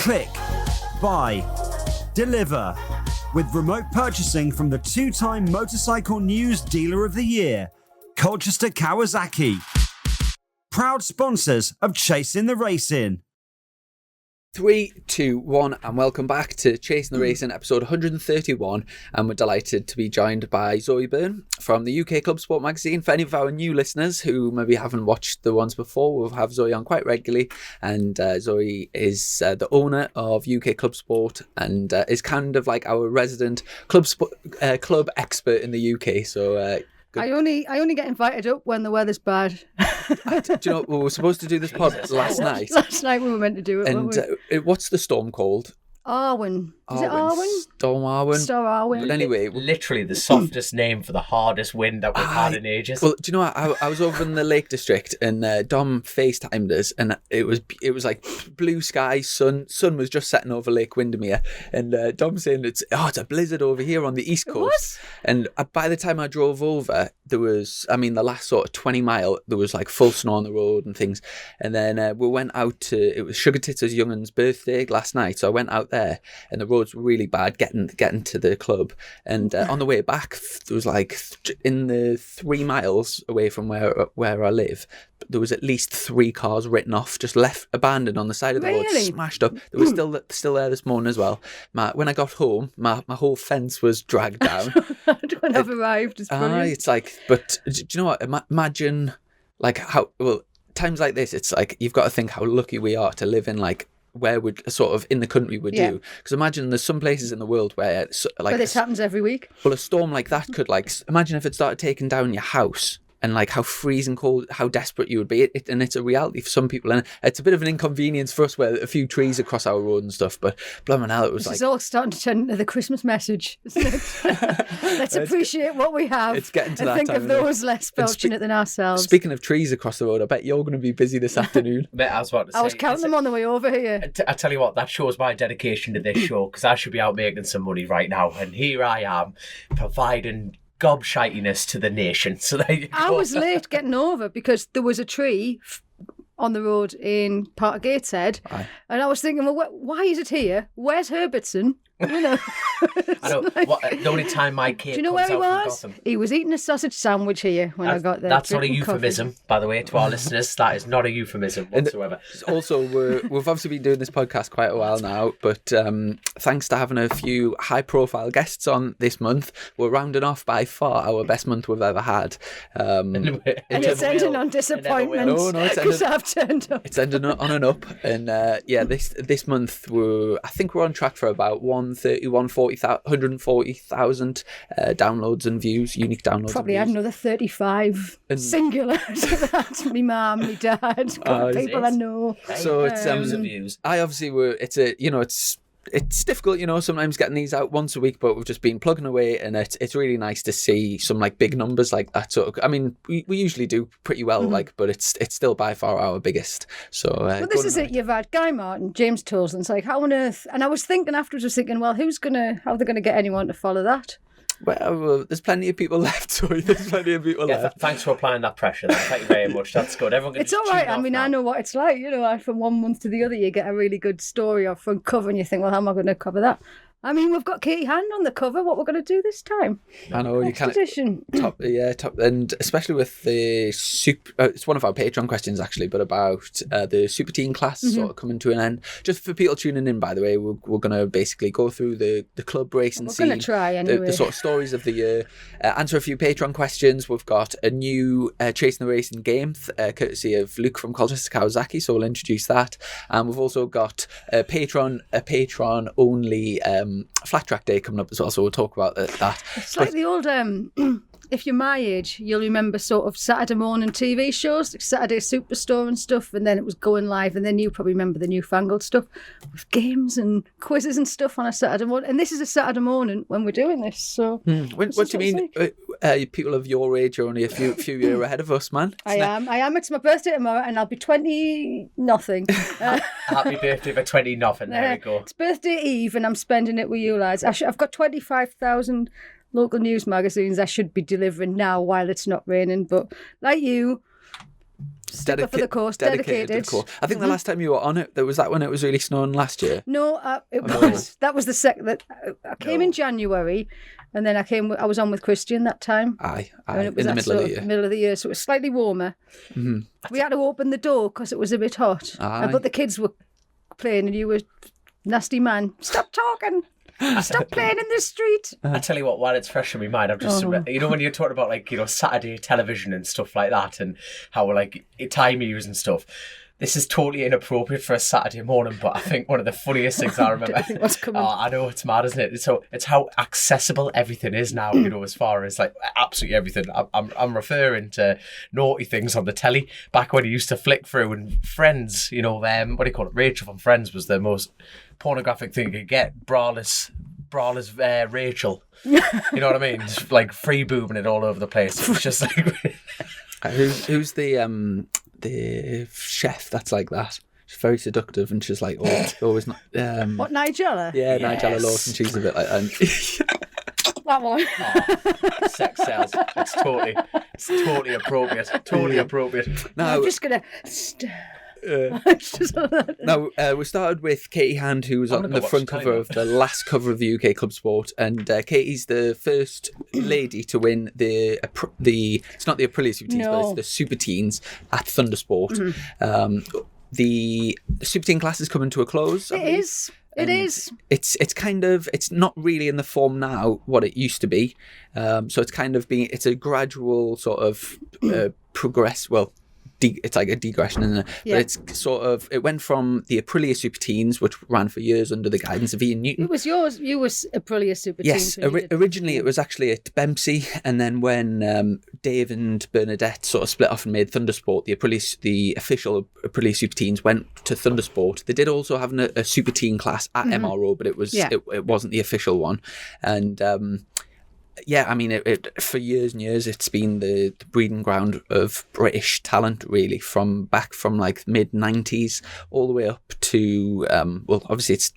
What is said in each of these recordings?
Click, buy, deliver. With remote purchasing from the 2-time Motorcycle News Dealer of the Year, Colchester Kawasaki. Proud sponsors of Chasing the Racing. 3, 2, 1, and welcome back to Chasing the Racing, episode 131. And we're delighted to be joined by Zoe Burn from the UK Club Sport magazine. For any of our new listeners who maybe haven't watched the ones before, we'll have Zoe on quite regularly. And Zoe is the owner of UK Club Sport and is kind of like our resident club expert in the UK. So. Good. I only get invited up when the weather's bad. Do you know, we were supposed to do this pod last night. Last night we were meant to do it, and what's the storm called? Arwen. Is it Arwen? Storm Arwen. Storm Arwen. But anyway, literally the softest name for the hardest wind that we've had in ages. Well, do you know what? I was over in the Lake District and Dom FaceTimed us, and it was like blue sky, sun was just setting over Lake Windermere, and Dom saying it's a blizzard over here on the East Coast. And by the time I drove over, there was, the last sort of 20 mile, there was like full snow on the road and things. And then we went out to, it was Sugar Tits' youngun's birthday last night, so I went out there, and the roads were really bad getting to the club. And on the way back, there was like in the 3 miles away from where I live, there was at least 3 cars written off, just left abandoned on the side of the road, smashed up. They were still there this morning as well. When I got home, my whole fence was dragged down. When I've arrived, it's brilliant. It's like, but do you know what? Imagine like times like this. It's like you've got to think how lucky we are to live in like where would sort of in the country would do. Because imagine there's some places in the world where like this happens every week. Well, a storm like that could imagine if it started taking down your house. And like how freezing cold, how desperate you would be. And it's a reality for some people. And it's a bit of an inconvenience for us where a few trees across our road and stuff. But blimey hell, it was It's all starting to turn into the Christmas message, isn't it? Let's appreciate what we have. It's getting to and that think time of those less fortunate than ourselves. Speaking of trees across the road, I bet you're going to be busy this afternoon. I was about to say, I was counting them on the way over here. I tell you what, that shows my dedication to this show, because I should be out making some money right now. And here I am, providing gobshitiness to the nation. So there you go. I was late getting over because there was a tree on the road in part of Gateshead. And I was thinking, well, why is it here? Where's Herbertson? You know. I know. The only time my kid Do you know comes where he out was? from Gotham. He was eating a sausage sandwich here when I got there. That's not a euphemism, by the way, to our listeners. That is not a euphemism whatsoever. And also, we've obviously been doing this podcast quite a while now, but thanks to having a few high-profile guests on this month, we're rounding off by far our best month we've ever had. And it's ending on disappointment. No, because I've turned up. It's ending on an up, and this month I think we're on track for about 140,000 downloads and views, unique downloads. Probably and add another 35 singular to that. Me mum, me dad, people I know. So it's views. I obviously were. It's difficult, sometimes getting these out once a week, but we've just been plugging away, and it's really nice to see some like big numbers like that. So we usually do pretty well, but it's still by far our biggest. So well, this is it. You've had Guy Martin, James Toulson. It's like, how on earth? And I was thinking afterwards, well, how are they gonna get anyone to follow that? Well, there's plenty of people left, so there's plenty of people left. Thanks for applying that pressure. Thank you very much. That's good. Everyone can It's all right. I know what it's like. From one month to the other, you get a really good story or front cover, and you think, well, how am I going to cover that? We've got Katie Hand on the cover. What we're going to do this time? I know you can't. Top, and especially with the super. It's one of our Patreon questions actually, but about the Super Teen class sort of coming to an end. Just for people tuning in, by the way, we're going to basically go through the club racing scene. We're going to try anyway. The sort of stories of the year. Answer a few Patreon questions. We've got a new Chasing the Racing game, courtesy of Luke from Colchester Kawasaki. So we'll introduce that, and we've also got a Patreon only. Flat Track Day coming up as well, so we'll talk about that. It's like the old if you're my age, you'll remember sort of Saturday morning TV shows, like Saturday Superstore and stuff, and then it was going live, and then you probably remember the newfangled stuff with games and quizzes and stuff on a Saturday morning. And this is a Saturday morning when we're doing this. So, what do you mean? People of your age are only a few years ahead of us, man. I am. It's my birthday tomorrow, and I'll be 20-nothing. Happy birthday for 20-nothing. There we go. It's birthday eve, and I'm spending it with you lads. I've got 25,000 local news magazines I should be delivering now while it's not raining, but like you, Stickler for the course, dedicated to the course. I think the last time you were on it, was that when it was really snowing last year? No, that was the second. I came in January, and then I was on with Christian that time. Aye, and it was in the middle of the year. Middle of the year, so it was slightly warmer. Mm-hmm. We had to open the door because it was a bit hot. But the kids were playing, and you were nasty man. Stop talking. Stop playing in the street. I tell you what, while it's fresh in my mind, I'm just, you know, when you're talking about like, you know, Saturday television and stuff like that, and how like time you use and stuff. This is totally inappropriate for a Saturday morning, but I think one of the funniest things I remember. I know, it's mad, isn't it? So it's how accessible everything is now, you know, as far as like absolutely everything. I'm referring to naughty things on the telly back when you used to flick through, and Friends, you know, what do you call it? Rachel from Friends was the most pornographic thing you could get. Braless Rachel. You know what I mean? Just like free boobing it all over the place. It's just like who's the chef that's like that? She's very seductive, and she's like always not. What, Nigella? Yeah, yes. Nigella Lawson. She's a bit like that one. Sex sells. It's totally appropriate. Totally appropriate. Now I'm just gonna. Now, we started with Katie Hand, who was on the front cover of the last cover of the UK Club Sport, and Katie's the first lady to win the it's not the Aprilia Super Teens, but it's the Super Teens at Thundersport. Mm-hmm. The Super Teen class is coming to a close. It is. It's kind of, it's not really in the form now what it used to be. So it's kind of it's a gradual sort of progress. Well, it's like a digression, isn't it? Yeah. But it's sort of, it went from the Aprilia Super Teens, which ran for years under the guidance of Ian Newton. It was yours. You were Aprilia Super Teens. Yes, originally it was actually at Bempsey, and then when Dave and Bernadette sort of split off and made Thundersport, the official Aprilia Super Teens went to Thundersport. They did also have a Super Teen class at MRO, but it wasn't the official one. And yeah, I mean, it for years and years, it's been the breeding ground of British talent, really, from like mid-90s all the way up to, well, obviously it's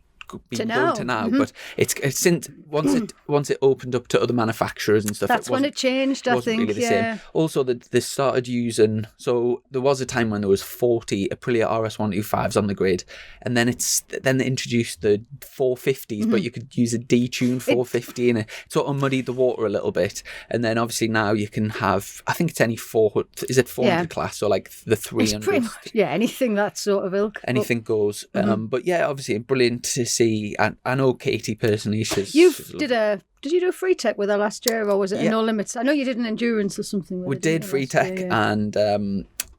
been going to now, but it's since once it opened up to other manufacturers and stuff. That's when it changed, I think. Really the same. Also, they started using. So there was a time when there was 40 Aprilia RS125s on the grid, and then they introduced the 450s, but you could use a detuned 450, and it sort of muddied the water a little bit. And then obviously now you can have, I think it's any 400 class, or like the 300. Anything that sort of ilk. Anything goes. But yeah, obviously brilliant to see. I know Katie personally. Did you do a free tech with her last year, or was it a No Limits? I know you did an endurance or something. We did free tech, and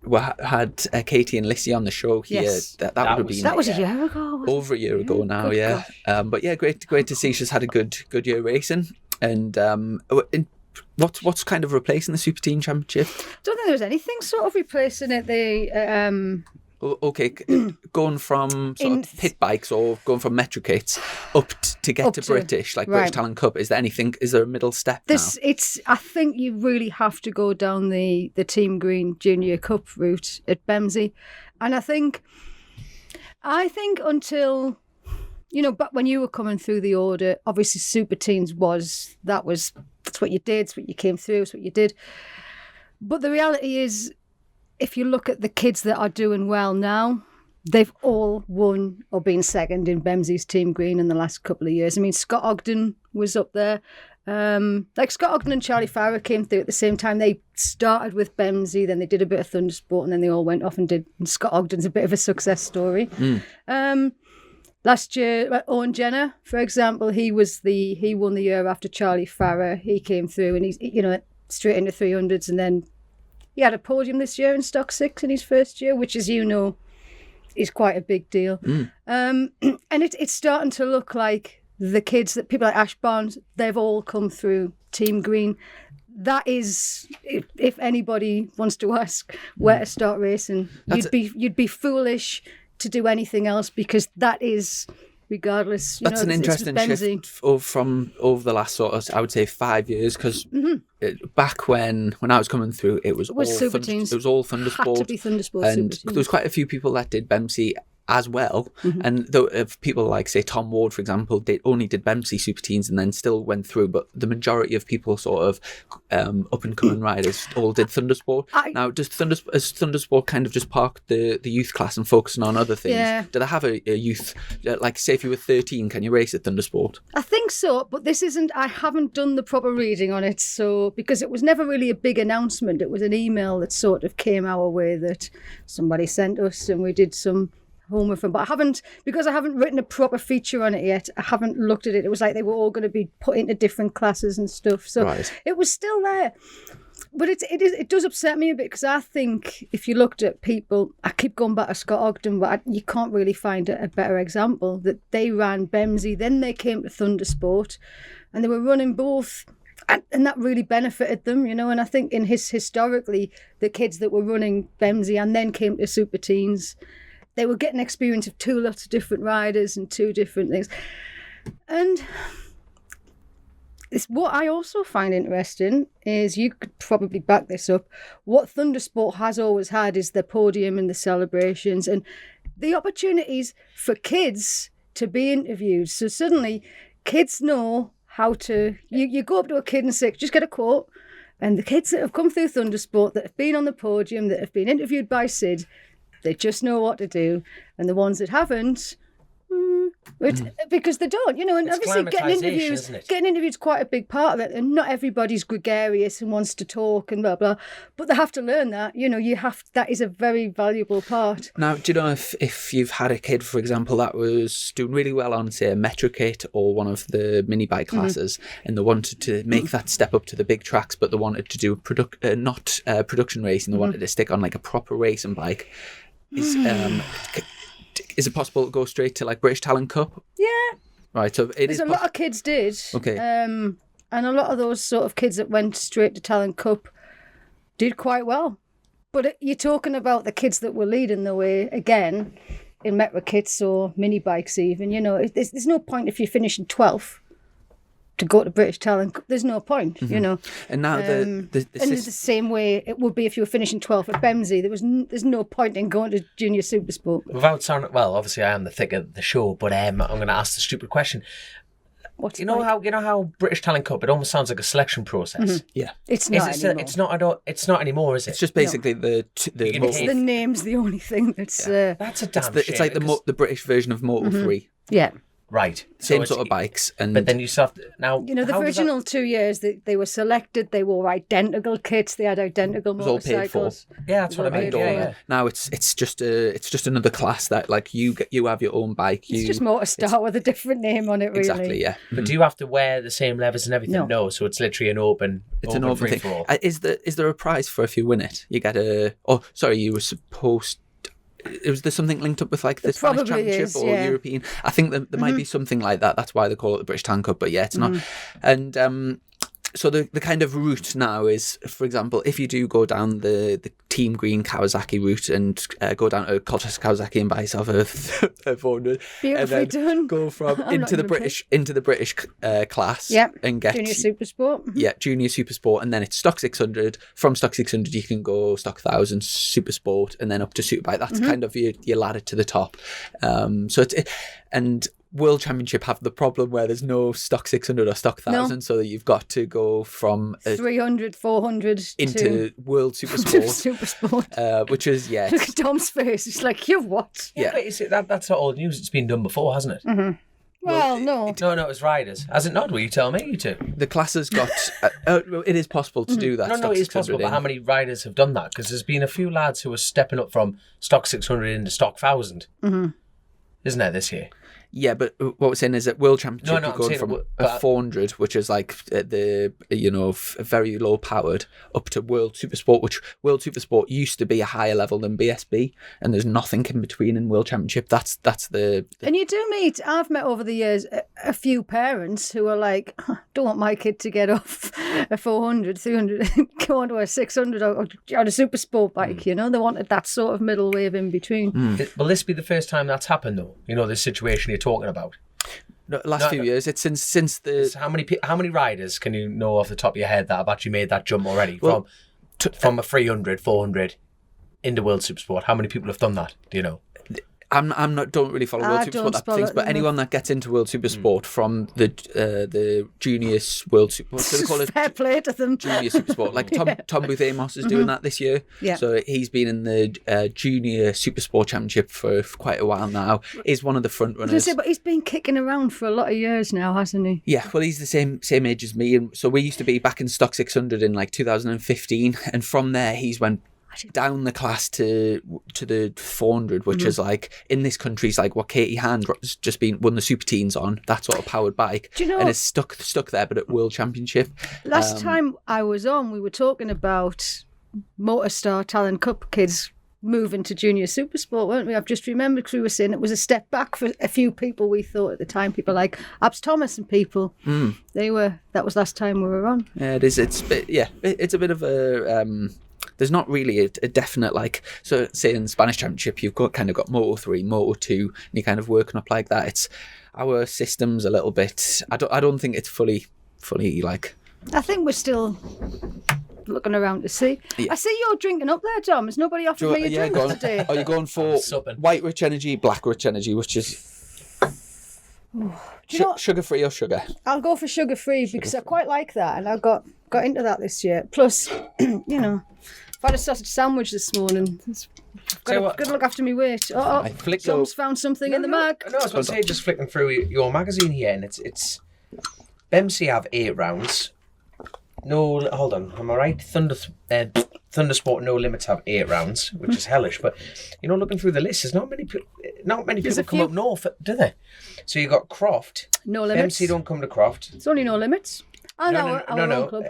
we had Katie and Lissy on the show here. Yes. That would have been. That was a year ago. Over a year ago now, yeah. But yeah, great to see she's had a good year racing. And what's kind of replacing the Super Teen Championship? I don't think there was anything sort of replacing it. Okay, going from sort of pit bikes or going from metro kits up to get to British, like British Talent Cup, is there a middle step now? I think you really have to go down the Team Green Junior Cup route at Bemsey. And I think until, but when you were coming through the order, obviously Super Teens that's what you did, it's what you came through, it's what you did. But the reality is, if you look at the kids that are doing well now, they've all won or been second in Bemsey's Team Green in the last couple of years. I mean, Scott Ogden was up there. Like Scott Ogden and Charlie Farrer came through at the same time. They started with Bemsey, then they did a bit of Thundersport, and then they all went off and did. And Scott Ogden's a bit of a success story. Last year, Owen Jenner, for example, he won the year after Charlie Farrer. He came through, and he's straight into 300s, and then he had a podium this year in Stock 6 in his first year, which, as you know, is quite a big deal. And it's starting to look like the kids, that people like Ash Barnes, they've all come through Team Green. That is, if anybody wants to ask where to start racing, you'd be foolish to do anything else, because that is, regardless. That's an interesting shift from over the last sort of, I would say, 5 years, because back when I was coming through, it was all Super Teens. It was all Thundersport. Had to be Thundersport. And there was quite a few people that did Bemsey as well. And though if people like, say, Tom Ward, for example, they only did Bempsey Super Teens and then still went through, but the majority of people sort of up-and-coming riders all did Thundersport. Now, has Thundersport kind of just parked the youth class and focusing on other things? Yeah. Do they have a youth, like, say if you were 13, can you race at Thundersport? I think so, but I haven't done the proper reading on it, so because it was never really a big announcement. It was an email that sort of came our way that somebody sent us, and we did some homework from. But I haven't written a proper feature on it yet. I haven't looked at it. It was like they were all going to be put into different classes and stuff, so it was still there. But it does upset me a bit because I think if you looked at people, I keep going back to Scott Ogden, but you can't really find a better example that they ran Bemsey, then they came to Thundersport, and they were running both, and that really benefited them, And I think historically, the kids that were running Bemsey and then came to Super Teens, they were getting experience of lots of different riders and two different things, and. It's what I also find interesting is, you could probably back this up, what Thundersport has always had is the podium and the celebrations and the opportunities for kids to be interviewed. So suddenly kids know how to, you go up to a kid and say, just get a quote. And the kids that have come through Thundersport, that have been on the podium, that have been interviewed by Sid, they just know what to do. And the ones that haven't, because they don't, and it's obviously getting interviewed is quite a big part of it, and not everybody's gregarious and wants to talk and blah blah, but they have to learn that, that is a very valuable part. Now, do you know if you've had a kid, for example, that was doing really well on, say, a Metro Kit or one of the mini bike classes, and they wanted to make that step up to the big tracks, but they wanted to do not production racing, they wanted to stick on like a proper racing bike, is it possible to go straight to like British Talent Cup? Yeah. Right, so a lot of kids did. Okay. And a lot of those sort of kids that went straight to Talent Cup did quite well. But you're talking about the kids that were leading the way, again, in Metro Kits or mini bikes even, there's no point if you're finishing 12th to go to British Talent Cup. There's no point, And now and it's the same way it would be if you were finishing 12th at Bemsey. There's no point in going to Junior Supersport. Without sounding, well, obviously I am the thick of the show, but I'm going to ask the stupid question. What's you know how British Talent Cup, it almost sounds like a selection process. Yeah, it's not anymore. It's not anymore, is it? It's just basically it's the name's the only thing that's. That's a damn shame. It's like the British version of Moto 3. Yeah. Right. Same sort of bikes. But then you still have to, now... the original 2 years, they were selected, they wore identical kits, they had identical motorcycles. It was all paid for. Yeah, that's what I mean. Yeah. Now it's just another class that, like, you have your own bike. It's just Motorsport with a different name on it, really. Exactly, yeah. But do you have to wear the same levers and everything? No, so it's literally an open... It's an open thing. For all. Is there a prize for if you win it? You get you were supposed... Was there something linked up with like the Spanish Championship or European? I think there might be something like that. That's why they call it the British Talent Cup, but yeah, it's not. And so the kind of route now is, for example, if you do go down the Team Green Kawasaki route and go down to Colchester Kawasaki and buy yourself a 400, beautifully and then done. go from into the British class, and get Junior Supersport. Yeah, Junior Supersport, and then it's stock 600. From stock 600, you can go stock 1000, Supersport, and then up to Superbike. That's kind of your ladder to the top. And World Championship have the problem where there's no stock 600 or stock 1000, so that you've got to go from 300, 400 into World Supersport. Supersport. Which is, yeah. Look at Tom's face. It's like, you what? Yeah, but is it, that's not old news. It's been done before, hasn't it? Mm-hmm. Well, no. No, it was riders. Has it not? Will you tell me? You two. The class has got... it is possible to do that. No, it is possible, but how many riders have done that? Because there's been a few lads who are stepping up from stock 600 into stock 1000. Mm-hmm. Isn't there this year? Yeah, but what we're saying is that World Championship, you're going from a 400, which is like very low powered, up to World Supersport, which World Supersport used to be a higher level than BSB, and there's nothing in between in World Championship. That's the... And you do meet, I've met over the years, a few parents who are like, don't want my kid to get off a 400, 300, go on to a 600 or on a Supersport bike, They wanted that sort of middle wave in between. Will this be the first time that's happened, though? This situation you're talking about? No, last few years, it's since the... How many riders can you know off the top of your head that have actually made that jump already? From a 300, 400 into World Supersport? How many people have done that? Do you know? I'm not don't really follow World Supersport that things, but anyone that gets into World Supersport from the junior World Super, what do they call it? Fair play to them. Junior Supersport, like Tom Booth Amos is doing that this year. Yeah. So he's been in the Junior Supersport Championship for quite a while now. He's one of the front runners. But he's been kicking around for a lot of years now, hasn't he? Yeah, well, he's the same age as me, and so we used to be back in Stock 600 in like 2015, and from there he's went down the class to the 400, which is like in this country is like what Katie Hand's just won the Super Teens on, that sort of powered bike. Do you know, and it's stuck there, but at World Championship. Last time I was on, we were talking about Motorstar Talent Cup kids moving to Junior Supersport, weren't we? I've just remembered because we were saying it was a step back for a few people. We thought at the time, people like Abs Thomas and people. That was last time we were on. Yeah, it is. It's a bit of a. There's not really a definite, like, so say in Spanish Championship, you've got Moto 3, Moto 2, and you're kind of working up like that. It's our system's a little bit, I don't think it's fully like. I think we're still looking around to see. Yeah. I see you're drinking up there, Tom. Has nobody offered me a drink today? Are you going for white rich energy, black rich energy, which is sugar-free or sugar? I'll go for sugar-free because I quite like that, and I got into that this year. Plus, I've had a sausage sandwich this morning. Got to look after me weight. Tom's found something in the mag. No, I was going to say, just flicking through your magazine here, and it's BMC have 8 rounds. No, hold on, am I right? Thundersport No Limits have 8 rounds, which is hellish. But looking through the list, there's not many people come up north, do they? So you got Croft. No Limits. BMC don't come to Croft. It's only No Limits. No. Club.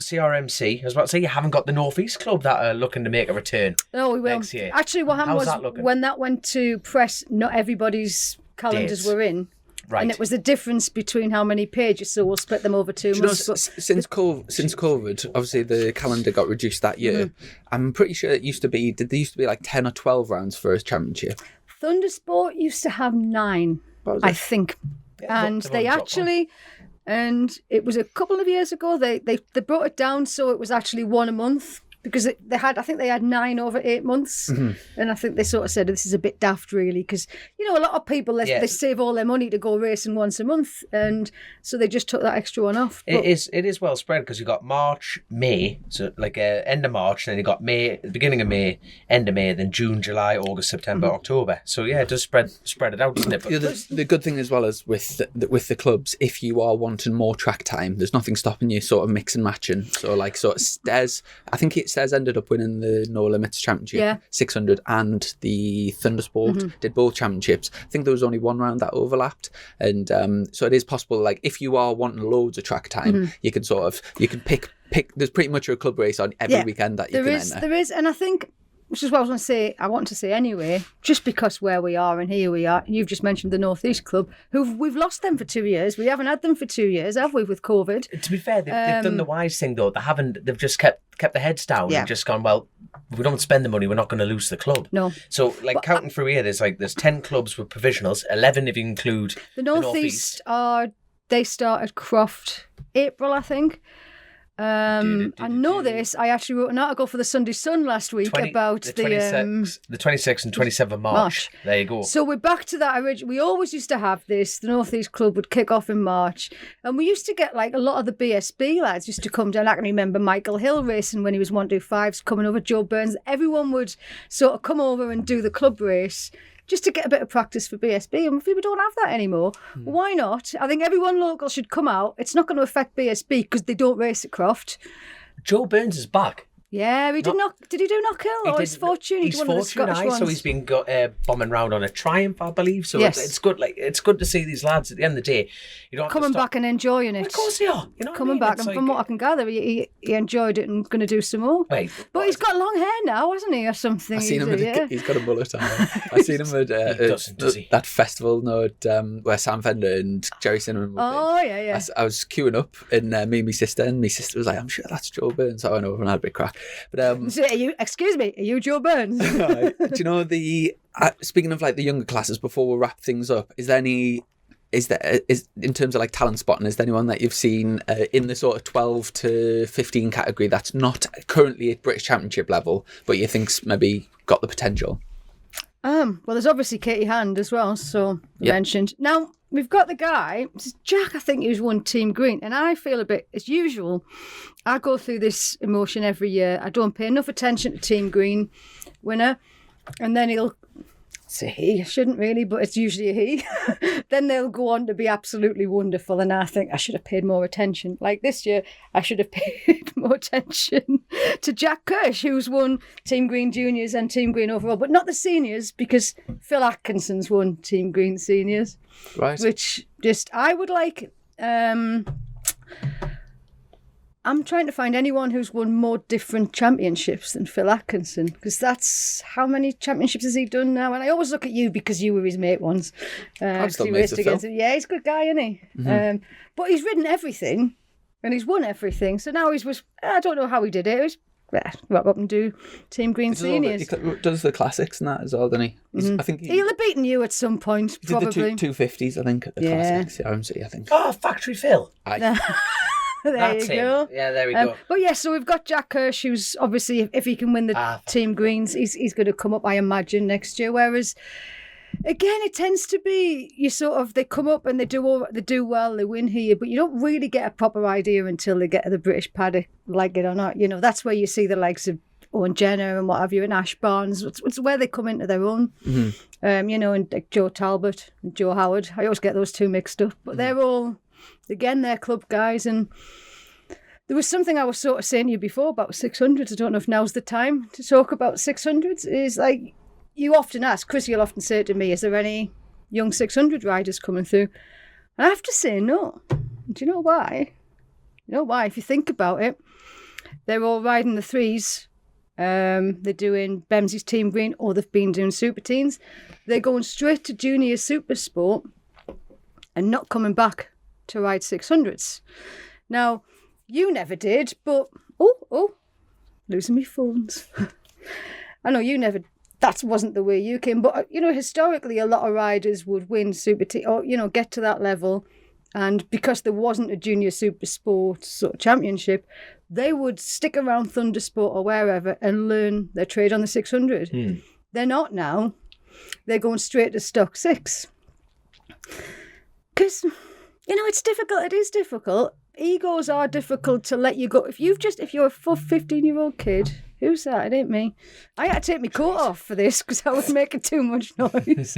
CRMC, I was about to say, you haven't got the North East Club that are looking to make a return. No, we will. Next year. Actually, what happened was when that went to press, not everybody's calendars were in. Right. And it was the difference between how many pages, so we'll split them over 2 months. Since COVID, obviously the calendar got reduced that year. I'm pretty sure there used to be like 10 or 12 rounds for a championship. Thundersport used to have 9, I think. Yeah, and they actually... And it was a couple of years ago, they brought it down so it was actually 1 a month. Because they had 9 over 8 months, and I think they sort of said this is a bit daft, really, because a lot of people they save all their money to go racing once a month, and so they just took that extra one off. But it is well spread because you got March, May, so like end of March, then you got May, beginning of May, end of May, then June, July, August, September, October. So yeah, it does spread it out, doesn't it? But the good thing as well is with the clubs, if you are wanting more track time, there's nothing stopping you sort of mix and matching. So like Stairs, I think Stairs ended up winning the No Limits Championship, 600, and the Thundersport did both championships. I think there was only 1 round that overlapped, and so it is possible. Like if you are wanting loads of track time, you can pick. There's pretty much a club race on every weekend that you can enter. There is, and I think, which is what I wanted to say anyway, just because where we are and here we are, you've just mentioned the North East Club, we've lost them for 2 years. We haven't had them for 2 years, have we, with COVID? To be fair, they've done the wise thing, though. They've just kept their heads down and just gone, well, if we don't spend the money, we're not going to lose the club. No. So, counting through here, there's 10 clubs with provisionals, 11 if you include the North East. They started Croft April, I think. I know this. I actually wrote an article for the Sunday Sun last week about the 26th and 27th of March. There you go. So we're back to that original. We always used to have this. The North East Club would kick off in March, and we used to get like a lot of the BSB lads used to come down. I can remember Michael Hill racing when he was 125s coming over. Joe Burns. Everyone would sort of come over and do the club race, just to get a bit of practice for BSB. And if we don't have that anymore, why not? I think everyone local should come out. It's not going to affect BSB because they don't race at Croft. Joe Burns is back. Yeah, he did he do Knockhill or his Fortune? He's Fortune, so he's been bombing around on a Triumph, I believe. So it's good. Like it's good to see these lads at the end of the day. You don't coming back and enjoying it. Of course they are. Coming back, and from what I can gather, he enjoyed it and going to do some more. But he's got long hair now, hasn't he, or something? I seen him. He's got a mullet on. I seen him at that festival where Sam Fender and Jerry Cinnamon were. Oh yeah. I was queuing up, and me and my sister was like, "I'm sure that's Joe Burns." So I went over and had a big crack. But so are you Joe Burns? Do you know speaking of like the younger classes, before we wrap things up, is in terms of like talent spotting, is there anyone that you've seen in the sort of 12 to 15 category that's not currently at British Championship level, but you think's maybe got the potential? Well, there's obviously Katie Hand as well, so mentioned. Now, we've got the guy, this is Jack, I think, who's won Team Green, and I feel a bit, as usual, I go through this emotion every year. I don't pay enough attention to Team Green winner, and then it's a he, I shouldn't really, but it's usually a he. Then they'll go on to be absolutely wonderful, and I think I should have paid more attention. Like this year, I should have paid more attention to Jack Hirsch, who's won Team Green Juniors and Team Green overall, but not the seniors, because Phil Atkinson's won Team Green Seniors. Right. Which I would like... I'm trying to find anyone who's won more different championships than Phil Atkinson, because that's how many championships has he done now? And I always look at you because you were his mate once. I'm still mates with Phil. Yeah, he's a good guy, isn't he? Mm-hmm. But he's ridden everything and he's won everything. So now I don't know how he did it. It was wrap up and do Team Green Seniors. He does the classics and that as well, doesn't he? Mm-hmm. I think he'll have beaten you at some point, probably. Did the 250s, I think, at the classics. Yeah, I think. Oh, Factory Phil. There That's you go. Yeah, there we go. But yeah, so we've got Jack Hirsch, who's obviously, if he can win the Team Greens, he's going to come up, I imagine, next year. Whereas, again, it tends to be they come up and they do well, they win here, but you don't really get a proper idea until they get to the British paddock, like it or not. You know, that's where you see the likes of Owen Jenner and what have you, and Ash Barnes. It's where they come into their own. Mm-hmm. You know, and like Joe Talbot and Joe Howard. I always get those two mixed up, but they're all. Again, they're club guys, and there was something I was sort of saying to you before about 600s. I don't know if now's the time to talk about 600s. Is like, you often ask, Chris, you'll often say to me, is there any young 600 riders coming through? And I have to say no. Do you know why? You know why? If you think about it, they're all riding the threes. They're doing Bemsey's Team Green, or they've been doing Super Teens. They're going straight to Junior Super Sport and not coming back to ride 600s. Now, you never did, but losing me phones. I know you never. That wasn't the way you came, but you know, historically, a lot of riders would win Super T, or you know, get to that level, and because there wasn't a Junior Super Sport sort of championship, they would stick around Thundersport or wherever and learn their trade on the 600. They're not now. They're going straight to Stock 6 because. You know, it's difficult. It is difficult. Egos are difficult to let you go. If you're a 15-year-old kid, who's that? It ain't me. I had to take my coat off for this because I was making too much noise.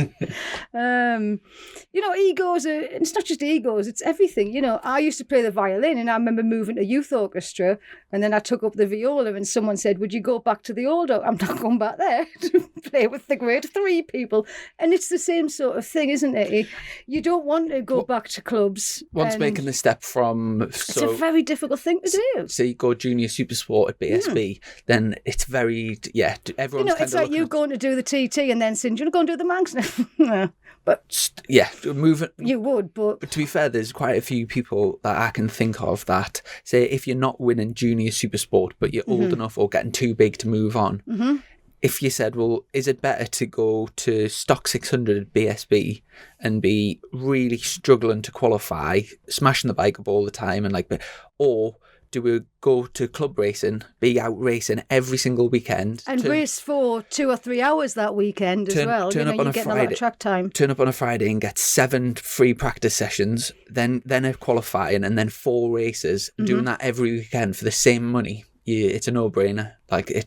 You know, egos are, it's not just egos, it's everything. You know, I used to play the violin and I remember moving to youth orchestra and then I took up the viola and someone said, would you go back to the old? I'm not going back there to play with the grade 3 people. And it's the same sort of thing, isn't it? You don't want to go back to clubs. Once making the step from... It's a very difficult thing to do. So you go Junior Super Sport at BSB, then it's very... Yeah, everyone's you know, it's like you going to do the TT and then saying, do you want to go and do the Manx now? But yeah, moving. You would, but to be fair, there's quite a few people that I can think of that say if you're not winning Junior Super Sport, but you're old enough or getting too big to move on. If you said, well, is it better to go to Stock 600 at BSB and be really struggling to qualify, smashing the bike up all the time, and or do we go to club racing, be out racing every single weekend, and race for 2 or 3 hours that weekend as well? Turn up on a Friday, a lot of track time. Turn up on a Friday and get 7 free practice sessions, then a qualifying, and then 4 races. Doing that every weekend for the same money. Yeah, it's a no-brainer,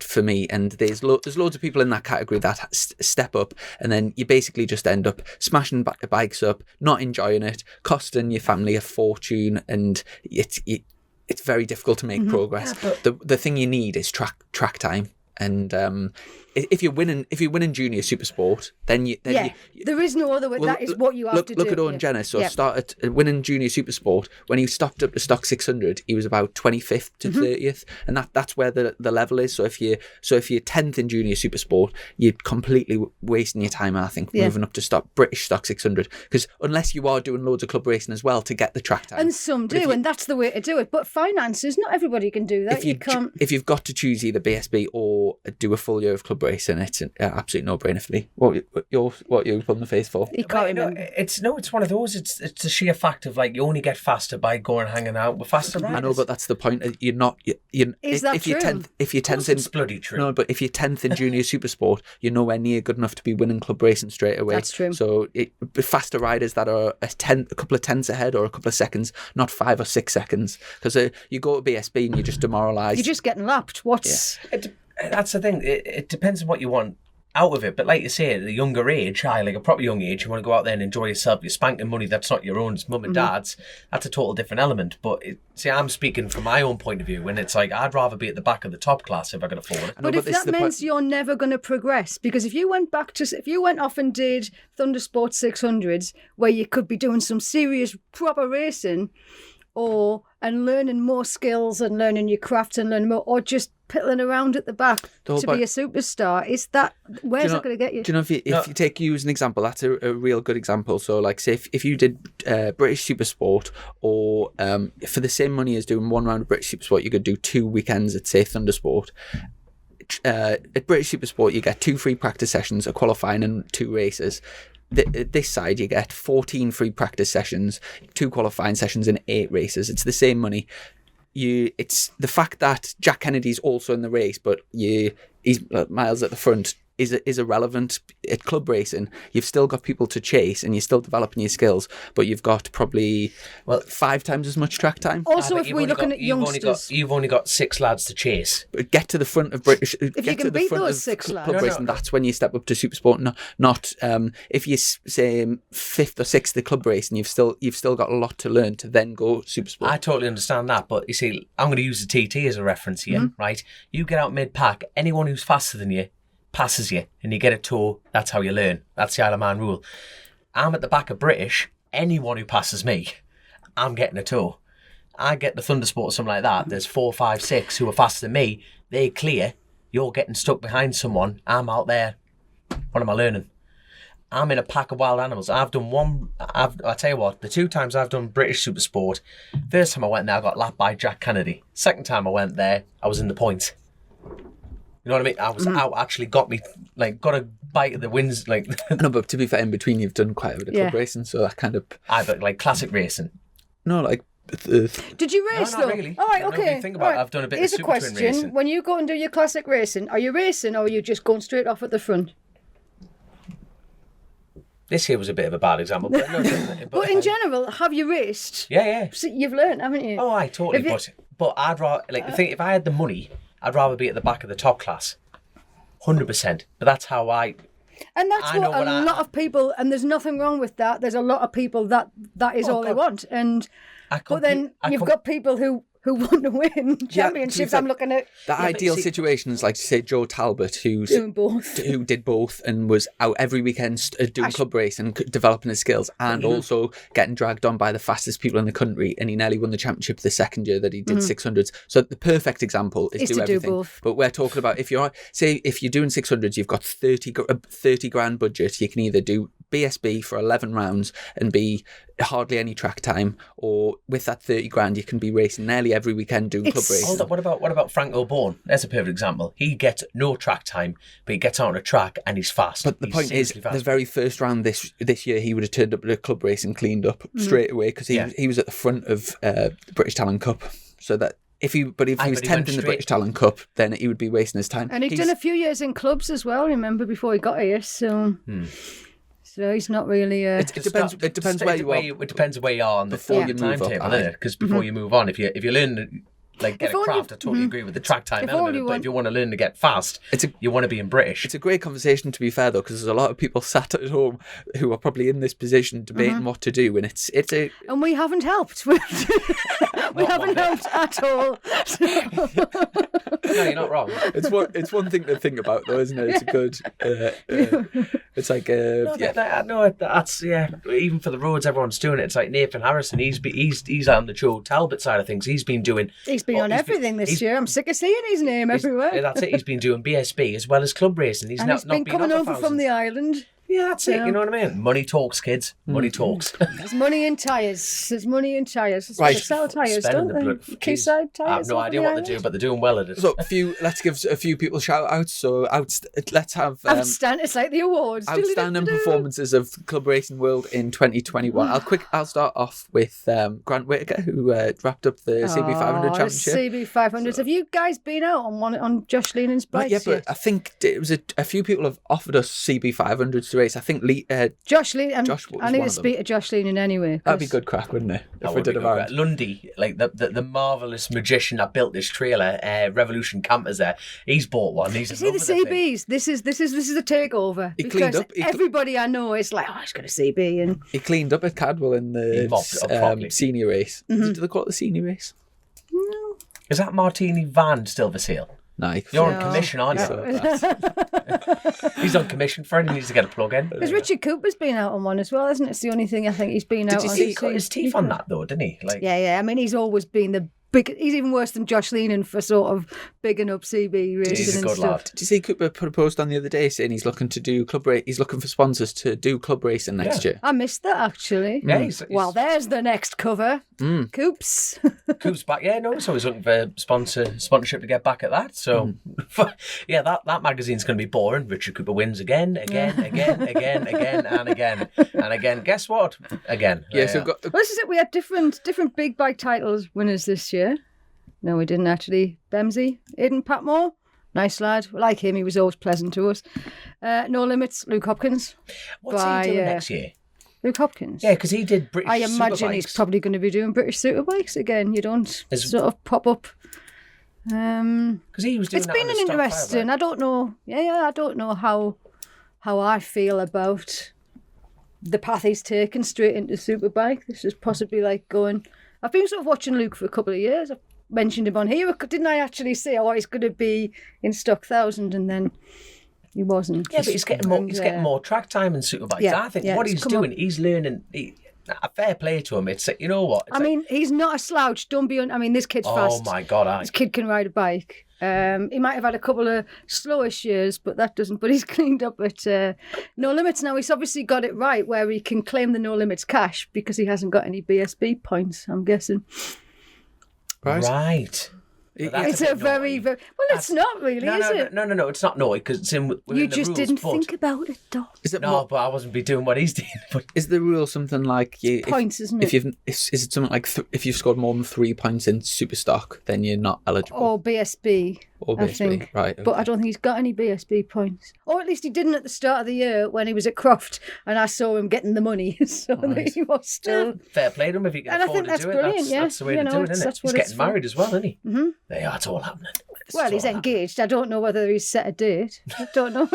for me. And there's loads of people in that category that step up, and then you basically just end up smashing bikes up, not enjoying it, costing your family a fortune, and it's very difficult to make progress. Yeah, the thing you need is track time. And if you're winning Junior Super Sport, then there is no other way. That is what you have to do. Look at Owen Jenner. So started winning Junior Super Sport. When he stopped up to Stock 600, he was about 25th to 30th, and that's where the level is. So if you're 10th in Junior Super Sport, you're completely wasting your time. I think moving up to British Stock 600, because unless you are doing loads of club racing as well to get the track time, and some do, and that's the way to do it. But finances, not everybody can do that. If you've got to choose either BSB or do a full year of club racing, it's an absolute no-brainer for me. What you putting the face for? You can't remember. It's one of those. It's the sheer fact of like you only get faster by going hanging out with faster riders. I know, but that's the point. You're not. Is that true? If you're 10th in, it's bloody true. No, but if you're 10th in junior supersport, you're nowhere near good enough to be winning club racing straight away. That's true. So faster riders that are a couple of tenths ahead or a couple of seconds, not 5 or 6 seconds, because you go to BSB and you're just demoralised. You're just getting lapped. That's the thing. It depends on what you want out of it. But like you say, at a younger age, like a proper young age, you want to go out there and enjoy yourself. You're spanking money that's not your own, it's mum and dad's. That's a total different element. But see, I'm speaking from my own point of view, when it's like I'd rather be at the back of the top class if I could afford it. But if that means you're never going to progress, because if you went off and did Thundersport 600s, where you could be doing some serious proper racing, and learning more skills and learning your craft and learning more, or just piddling around at the back be a superstar, where's that going to get you? Do you know, if you take you as an example, that's a real good example. So like say if you did British Supersport, or for the same money as doing one round of British Supersport, you could do 2 weekends at say Thundersport. At British Supersport you get 2 free practice sessions, a qualifying and 2 races. This side you get 14 free practice sessions, 2 qualifying sessions and 8 races. It's the same money. It's the fact that Jack Kennedy's also in the race, but he's miles at the front is irrelevant. At club racing, you've still got people to chase and you're still developing your skills, but you've got probably 5 times as much track time. Also, if we're looking at youngsters, you've only got 6 lads to chase. But get to the front of British. If you can beat those 6 lads, club racing, that's when you step up to Supersport. Not if you say 5th or 6th the club racing, you've still got a lot to learn to then go Supersport. I totally understand that, but you see, I'm going to use the TT as a reference here, right? You get out mid-pack, anyone who's faster than you passes you and you get a tow. That's how you learn. That's the Isle of Man rule. I'm at the back of British. Anyone who passes me, I'm getting a tow. I get the Thundersport or something like that. There's 4, 5, 6 who are faster than me. They clear. You're getting stuck behind someone. I'm out there. What am I learning? I'm in a pack of wild animals. I've done one. I tell you what, the 2 times I've done British Supersport, first time I went there, I got lapped by Jack Kennedy. Second time I went there, I was in the points. You know what I mean? I was out, actually got a bite of the wins. No, but to be fair, in between you've done quite a bit of club racing, so that kind of... but like classic racing. No, like... Did you race no, though? Not really. All right, okay. Think about it. I've done a bit Here's of super twin racing. When you go and do your classic racing, are you racing or are you just going straight off at the front? This here was a bit of a bad example, but but in general, have you raced? Yeah. So you've learned, haven't you? Oh, I totally. But I'd rather the thing. If I had the money, I'd rather be at the back of the top class. 100%. But that's how I. And that's what a lot of people, and there's nothing wrong with that. There's a lot of people that is all they want, and but then you've got people who want to win championships. I'm looking at the ideal situations, like say Joe Talbot, who did both and was out every weekend doing club race and developing his skills, and also getting dragged on by the fastest people in the country, and he nearly won the championship the second year that he did 600s. So the perfect example is do everything. Do both. But we're talking about if you're doing 600s, you've got 30 grand budget. You can either do BSB for 11 rounds and be hardly any track time, or with that 30 grand you can be racing nearly every weekend doing club racing. Hold up, what about Frank O'Bourne? That's a perfect example. He gets no track time, but he gets on a track and he's fast. But the point is, the very first round this year, he would have turned up at a club race and cleaned up straight away, because he was at the front of the British Talent Cup. So that if he was 10th in the British Talent Cup, then he would be wasting his time. And he's done a few years in clubs as well, remember, before he got here, so... So he's not really. It depends where you are. It depends where you are on the timetable, because before you move on, if you learn get a craft, I totally agree with the track time element. But if you want to learn to get fast, you want to be in British. It's a great conversation, to be fair, though, because there's a lot of people sat at home who are probably in this position debating what to do, and it's a. And we haven't helped. We haven't helped at all. No, you're not wrong. It's one thing to think about, though, isn't it? It's a good. It's like that's even for the roads, everyone's doing it. It's like Nathan Harrison. He's on the Joe Talbot side of things. He's been on everything this year. I'm sick of seeing his name everywhere. That's it. He's been doing BSB as well as club racing. He's been coming over from the island. Yeah, that's it. You know what I mean? Money talks, kids. Money talks. There's money in tyres. There's money in tyres. That's Right. They sell tyres, Spending don't the they? blood- Quayside tyres. I have no over idea the what they do, island. but they're doing well at it. So let's give a few people shout outs. So let's have Outstanding. It's like the awards. outstanding performances of club racing world in 2021. I'll start off with Grant Whitaker, who wrapped up the CB500 championship. CB500s. Have you guys been out on Josh Leenan's bikes Yeah, but yet? I think it was a few people have offered us CB500s to race. I think Josh Leenan. Josh was I need one to of them. speak to Josh Leenan anyway. That'd be good crack, wouldn't it? That If we would did be a good. round. Lundy, like the marvellous magician that built this trailer, Revolution Campers there, he's bought one. He's in See love the with the thing. CBs. This is a takeover. He cleaned because up. Everybody I know is like, oh, he's got a CB, and He cleaned up at Cadwell in He mopped it up properly. senior race. Mm-hmm. Did they call it the senior race? Is that Martini van still for sale? No. You're No. on commission, aren't you? So He's on commission for it. He needs to get a plug in. because Richard Cooper's been out on one as well, isn't it? It's the only thing I think he's been out you on. see He cut his teeth on that though, didn't he? Like, Yeah. I mean, he's always been the big. He's even worse than Josh Leenan for sort of bigging up CB racing he's a and good stuff. lad. Did you see Cooper put a post on the other day saying he's looking to do he's looking for sponsors to do club racing next year? I missed that actually. Yeah, he's Well, there's the next cover. Coops. Coop's back. Yeah, no, so he's looking for sponsorship to get back at that. So, yeah, that magazine's going to be boring. Richard Cooper wins again. And again. Guess what? Again. Yeah, so we've got Well, this is it. We had different big bike titles winners this year. No, we didn't actually. Bemsey, Aidan Patmore, nice lad. We like him. He was always pleasant to us. No Limits, Luke Hopkins. What's he doing next year? Luke Hopkins. Yeah, because he did British I imagine Superbikes. he's probably going to be doing British Superbikes again. You don't sort of pop up. Because he was doing It's that been on an the stock interesting. fibre. I don't know. I don't know how I feel about the path he's taken straight into Superbike. This is possibly like going. I've been sort of watching Luke for a couple of years. I've mentioned him on here, didn't I? Actually say, oh, he's going to be in Stock 1000, and then he wasn't. Yeah, but he's getting more. He's getting more track time in Superbikes. Yeah, I think yeah, what it's he's come doing, he's learning. A fair play to him. It's you know what? It's I mean, he's not a slouch. Don't be. I mean, this kid's fast. oh my god, This kid can ride a bike. He might have had a couple of slowish years, but that doesn't. But he's cleaned up at No Limits now. He's obviously got it right where he can claim the No Limits cash because he hasn't got any BSB points. I'm guessing. right. It's a very, very well. It's not really, is it? No. It's not naughty because it's in. Within You the just rules, didn't but- think about it, though. Is it No, more, but I wasn't be doing what he's doing. But is the rule something like Points, isn't if it? is it something like if you've scored more than 3 points in super stock, then you're not eligible? Or BSB, Or I BSB, think. right? But I don't think he's got any BSB points. Or at least he didn't at the start of the year when he was at Croft and I saw him getting the money. So that he was still. fair play to him if he can And I afford think to that's do it. brilliant, yeah. That's the way You to know, do it, it's- isn't it? that's He's what it's getting for. married as well, isn't he? Mm-hmm. Yeah, it's all happening. Well, he's engaged. I don't know whether he's set a date. I don't know.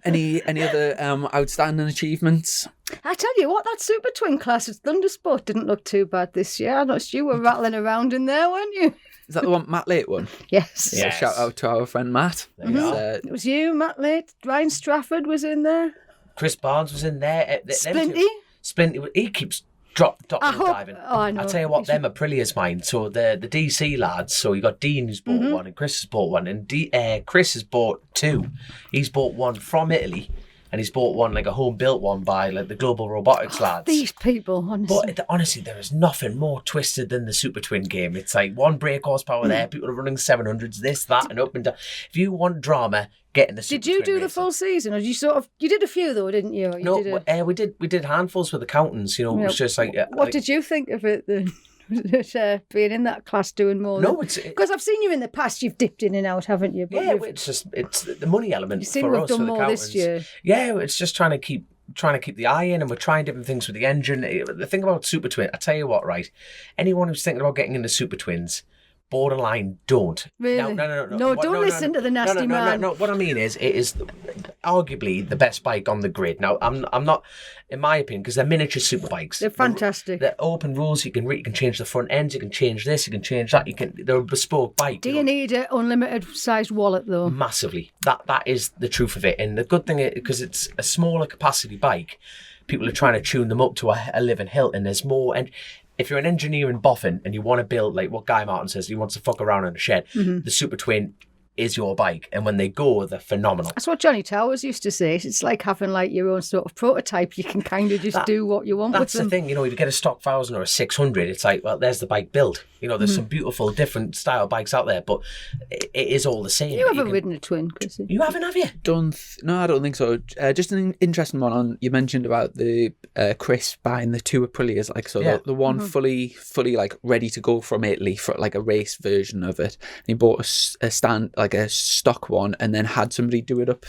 Any other outstanding achievements? I tell you what, that Super Twin class at Thundersport didn't look too bad this year. I noticed you were rattling around in there, weren't you? Is that the one Matt Late won? Yes. Yeah. So shout out to our friend Matt. There you are. It was you, Matt Late. Ryan Strafford was in there. Chris Barnes was in there. Splinty. Splinty. He keeps dropping I hope- diving. oh, I know. I tell you what, them are Aprilia's mine. So the DC lads. So you got Dean who's bought one, and Chris has bought one, and Chris has bought 2. He's bought one from Italy, and he's bought one like a home built one by like the Global Robotics lads. These people, honestly. But honestly, there is nothing more twisted than the Super Twin game. It's like one brake horsepower there, people are running 700s, this, that, and up and down. If you want drama, get in the Super Did you Twin do the racing. full season, or did you sort of? You did a few though, didn't you? Or you No, did a- we did handfuls with accountants. You know, it was just like What did you think of it then? Being in that class doing more. No, it's because I've seen you in the past. You've dipped in and out, haven't you? But yeah. you've- It's the money element You seem for to have us done with more this accountants. year. Yeah, it's just trying to keep the eye in, and we're trying different things with the engine. The thing about Super Twin, I tell you what, right? Anyone who's thinking about getting into Super Twins, borderline don't. Really? No. No, don't listen to the nasty man. No, what I mean is, it is arguably the best bike on the grid. Now, I'm not, in my opinion, because they're miniature super bikes. They're fantastic. They're open rules. You can change the front ends. You can change this. You can change that. They're a bespoke bike. Do you need an unlimited sized wallet though? Massively. That is the truth of it. And the good thing is, because it's a smaller capacity bike, people are trying to tune them up to a living hilt, and there's more. And if you're an engineer in Boffin and you want to build like what Guy Martin says, he wants to fuck around in a shed, the Super Twin is your bike. And when they go, they're phenomenal. That's what Johnny Towers used to say. It's like having like your own sort of prototype. You can kind of just do what you want with them. That's the thing, if you get a stock 1,000 or a 600, it's like, well, there's the bike build. There's some beautiful different style bikes out there, but it is all the same. You haven't ridden a twin, Chrissy? You haven't, have you? No, I don't think so. Just an interesting one on, you mentioned about the Chris buying the two Aprilias, the one fully like ready to go from Italy for like a race version of it. And he bought a stand, like a stock one, and then had somebody do it up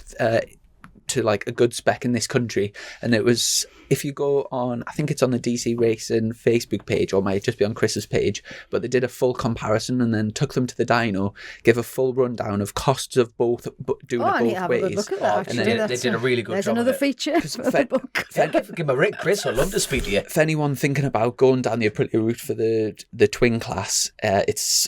to like a good spec in this country. And it was, if you go on, I think it's on the DC Racing Facebook page, or might just be on Chris's page, but they did a full comparison and then took them to the dyno, give a full rundown of costs of both, doing it both I need to have ways. a good look at that, And actually. then They did a really good There's job. another of it. feature of the book. Give him a ring, Chris. I'd love to speak to you. For anyone thinking about going down the Aprilia route for the twin class, it's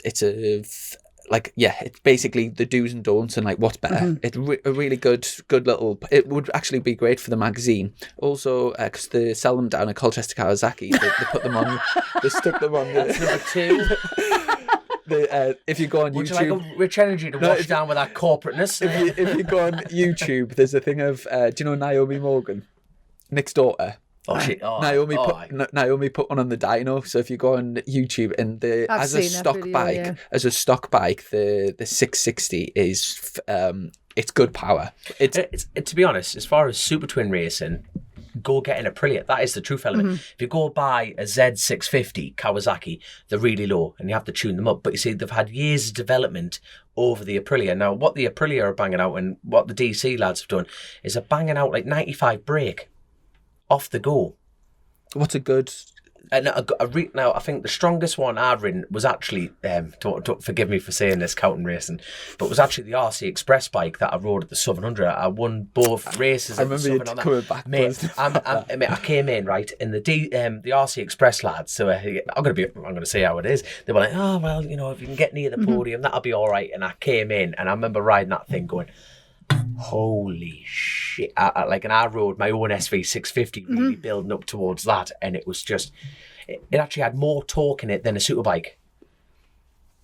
basically the do's and don'ts and like what's better. It's a really good little. It would actually be great for the magazine. Also, because they sell them down at Colchester Kawasaki, they put them on. They stuck them on. That's number 2. If you go on Would YouTube, you like a rich energy to wash down with that corporateness? if you go on YouTube, there's a thing of do you know Naomi Morgan, Nick's daughter? Naomi put one on the dyno. So if you go on YouTube and as a stock bike, the 660 is it's good power. It's to be honest, as far as super twin racing, go get an Aprilia. That is the truth element. If you go buy a Z650 Kawasaki, they're really low and you have to tune them up. But you see, they've had years of development over the Aprilia. Now, what the Aprilia are banging out and what the DC lads have done is they're banging out like 95 brake off the go. What's a good? Now, I think the strongest one I've ridden was actually, don't forgive me for saying this, counting racing, but it was actually the RC Express bike that I rode at the 700. I won both races. I remember you coming back. Mate, I came in, right, in the RC Express lads, so I'm going to say how it is. They were like, oh, well, if you can get near the podium, that'll be all right. And I came in, and I remember riding that thing going, holy shit. I rode my own SV650 really building up towards that, and it was just, it actually had more torque in it than a superbike,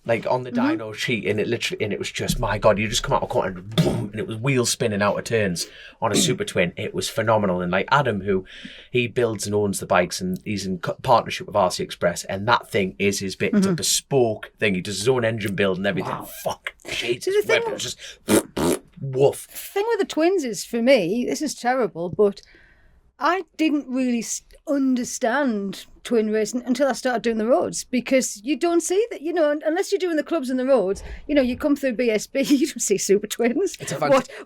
like on the dyno sheet, and it was just, my god, you just come out of corner and boom, and it was wheels spinning out of turns on a super twin. It was phenomenal. And like Adam, who he builds and owns the bikes, and he's in partnership with RC Express, and that thing is his bit. It's a bespoke thing. He does his own engine build and everything. Wow. Fuck, Jesus, it was just woof. The thing with the twins is, for me, this is terrible, but I didn't really understand twin racing until I started doing the roads, because you don't see that, unless you're doing the clubs and the roads, you come through BSB, you don't see super twins.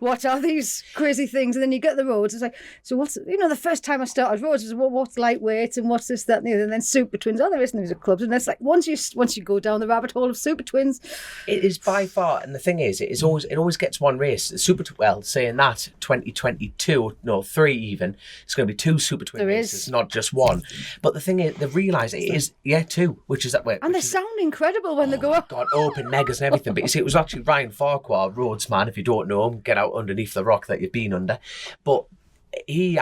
What are these crazy things? And then you get the roads, it's like, so what's, the first time I started roads was, what's lightweight and what's this, that and the other, and then super twins, there isn't these clubs. And it's like, once you go down the rabbit hole of super twins, it is by far, and the thing is, it always gets one race. Saying that, 2022, no, 3 even, it's going to be 2 super twin races, not just one. But the thing is, they've realised it is 2, which is that way. And they sound incredible when they go up. God, open megas and everything. But you see, it was actually Ryan Farquhar, Rhodesman. If you don't know him, get out underneath the rock that you've been under. But he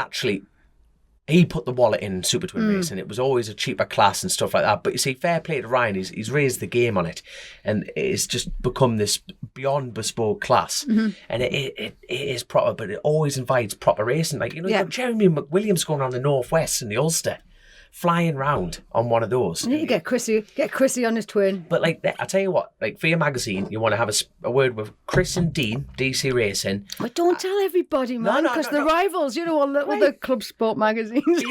put the wallet in super twin racing. It was always a cheaper class and stuff like that. But you see, fair play to Ryan. He's raised the game on it, and it's just become this beyond bespoke class. And it is proper, but it always invites proper racing. Like, you've got Jeremy McWilliams going on the Northwest and the Ulster, flying round on one of those. You need to get Chrissy on his twin. But like, I tell you what, like for your magazine, you want to have a word with Chris and Dean, DC Racing. But don't tell everybody, man, because the rivals, all the Club Sport magazines.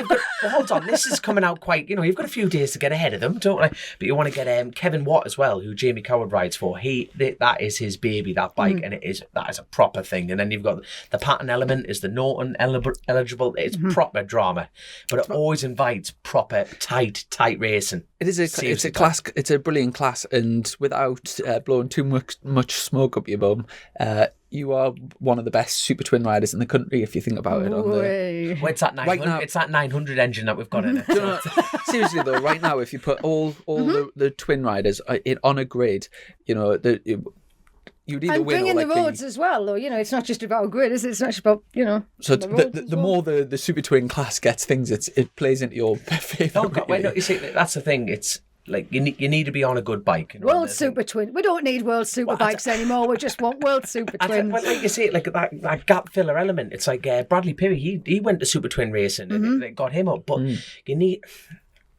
Hold on, this is coming out quite, you've got a few days to get ahead of them, don't you? But you want to get Kevin Watt as well, who Jamie Coward rides for. That is his baby, that bike, and that is a proper thing. And then you've got the pattern element, is the Norton eligible. It's proper drama, but it always invites proper tight racing. It is a class. It's a brilliant class, and without blowing too much smoke up your bum, you are one of the best super twin riders in the country if you think about it. Well, it's that 900. Right now, it's that 900 engine that we've got in it. No, seriously though, right now, if you put all the twin riders on a grid, you'd either and win bring or in the roads as well, though. It's not just about grid, is it? It's not just about, So the more the super twin class gets things, it plays into your favourite. Oh God, wait, no, you see, that's the thing. It's like you need to be on a good bike. You know, World Super Twin. We don't need World Super Bikes anymore. We just want World Super Twins. Well, like you say, like that gap filler element. It's like Bradley Perry. He went to Super Twin racing and it got him up. But you need.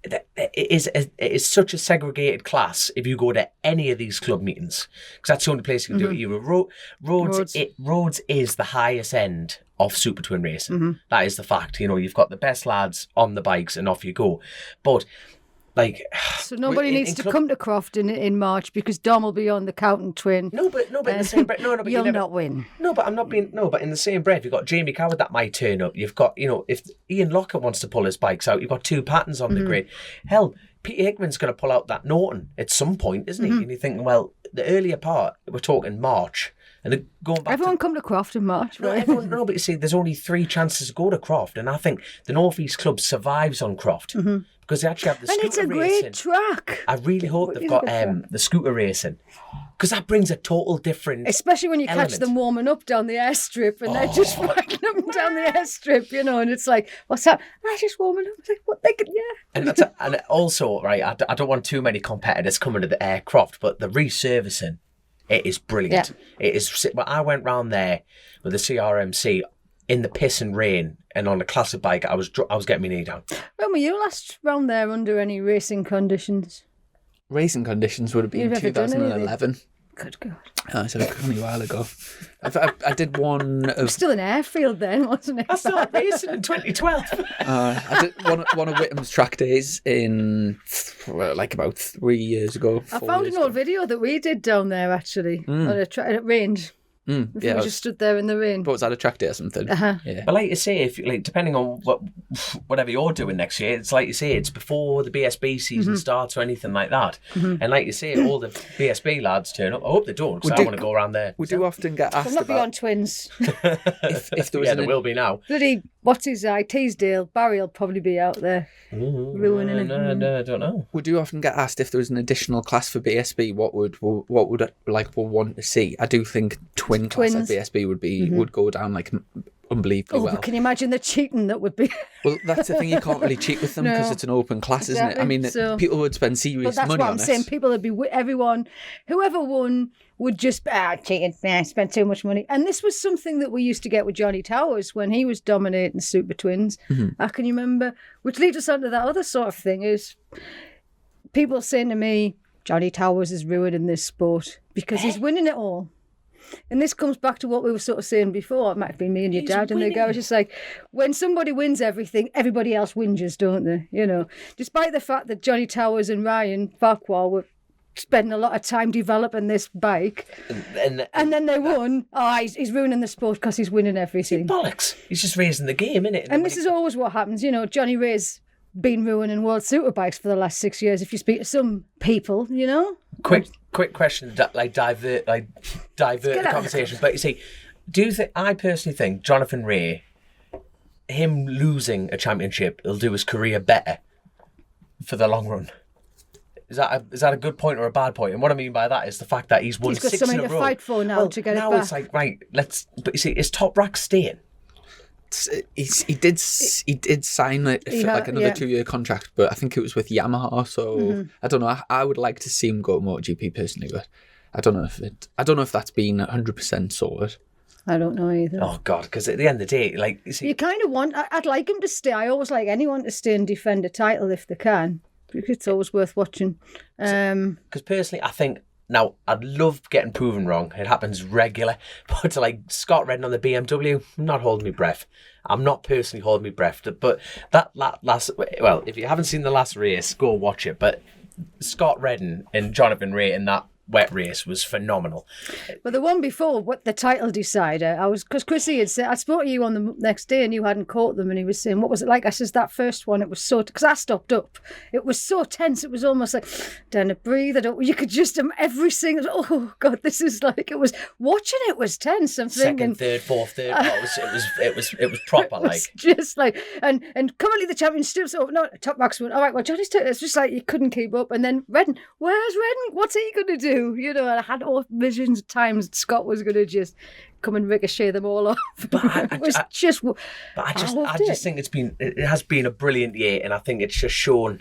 It is such a segregated class if you go to any of these club meetings, because that's the only place you can do it. You Roads is the highest end of Super Twin racing. That is the fact. You know, you've got the best lads on the bikes and off you go. But like, so nobody needs to come to Croft in March because Dom will be on the Counting Twin. No, but in the same breath, but you'll not win. No, but but in the same breath, you've got Jamie Coward that might turn up. You've got, you know, if Ian Lockett wants to pull his bikes out, you've got two Pattons on the grid. Hell, Peter Hickman's going to pull out that Norton at some point, isn't he? And you're thinking, well, the earlier part, we're talking March. And going back everyone come to Croft in March, right? No, but you see, there's only 3 chances to go to Croft, and I think the North East Club survives on Croft because they actually have the scooter racing. And it's a great track. I really hope they've got the scooter racing, because that brings a total different. Especially when you catch them warming up down the airstrip, and they're just riding up down the airstrip, you know, and it's like, what's that? They're just warming up. It's like, what they could, yeah. And also, right, I don't want too many competitors coming to the Croft, but the resurfacing. It is brilliant. Yeah. It is. Well, I went round there with the CRMC in the piss and rain, and on a classic bike, I was getting my knee down. When were you last round there under any racing conditions? Racing conditions would have been 2011. Good God. Oh, so only a while ago. I did one of... It was still an airfield then, wasn't it? I started racing in 2012. I did one of Whittam's track days in like about 3 years ago. I found an old video that we did down there actually on a track, and it rained. We just stood there in the rain. But was that a track day or something? Yeah. But like you say, if like depending on whatever you're doing next year, it's like you say, it's before the BSB season starts or anything like that. And like you say, all the BSB lads turn up. I hope they don't, because I want to go around there. We do often get asked about... Not beyond Twins. if there was there will be now. Bloody, what's his eye? Teesdale. Barry will probably be out there ruining it. No, I don't know. We do often get asked if there was an additional class for BSB, what would we'll want to see. I do think twins class at BSB would go down like unbelievably well. But can you imagine the cheating that would be? Well, that's the thing, you can't really cheat with them because it's an open class, isn't it? I mean, people would spend serious money on it. That's what I'm saying. People would be, everyone, whoever won would just, cheating, spent too much money. And this was something that we used to get with Johnny Towers when he was dominating Super Twins. I can remember, which leads us on to that other sort of thing, is people saying to me, Johnny Towers is ruining this sport because he's winning it all. And this comes back to what we were sort of saying before. It might have been me and your dad and the guy was just like, when somebody wins everything, everybody else whinges, don't they? You know, despite the fact that Johnny Towers and Ryan Farquhar were spending a lot of time developing this bike, and then they won. He's ruining the sport because he's winning everything. Bollocks! He's just raising the game, innit? And this is always what happens. You know, Johnny Ray's been ruining World Superbikes for the last 6 years. If you speak to some people, you know. Quick question, like divert the conversation. But you see, do you think? I personally think Jonathan Ray, him losing a championship, will do his career better for the long run. Is that a good point or a bad point? And what I mean by that is the fact that he's won 6 in a row. He's got something to fight for now to get it back. Now it's like, right, but you see, is Top Rack staying? He did sign like another 2-year contract, but I think it was with Yamaha. So I don't know. I would like to see him go to MotoGP personally, but I don't know if that's been 100% sorted. I don't know either. Oh God, because at the end of the day, like you kind of want. I'd like him to stay. I always like anyone to stay and defend a title if they can, because it's always worth watching. Because personally, I think. Now, I'd love getting proven wrong. It happens regular. But to like Scott Redden on the BMW, I'm not holding my breath. I'm not personally holding my breath. But that last... Well, if you haven't seen the last race, go watch it. But Scott Redden and Jonathan Ray in that wet race was phenomenal. But the one before, what the title decider, because Chrissy had said, I spoke to you on the next day and you hadn't caught them, and he was saying, what was it like? I says, that first one, it was so, because I stopped up, it was so tense, it was almost like, down to breathe, you could just, every single, oh God, this is like, it was, watching it was tense, I'm thinking. Second, third, fourth, third, it was proper, it was just like, and currently the champion still, so, no, Top Max went, all right, well, Johnny's turn, it's just like, you couldn't keep up, and then Redden, where's Redden? What's he going to do? You know, I had all visions of times Scott was going to just come and ricochet them all off. But I just think it has been a brilliant year, and I think it's just shown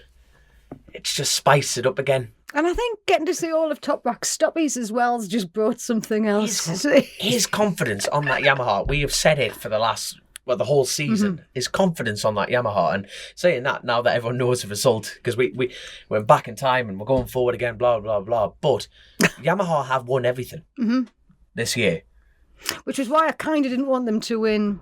it's just spiced it up again. And I think getting to see all of Top Rack stoppies as well has just brought something else. His confidence on that Yamaha, we have said it for the whole season, his confidence on that Yamaha. And saying that now that everyone knows the result, because we went back in time and we're going forward again, blah, blah, blah. But Yamaha have won everything this year. Which is why I kind of didn't want them to win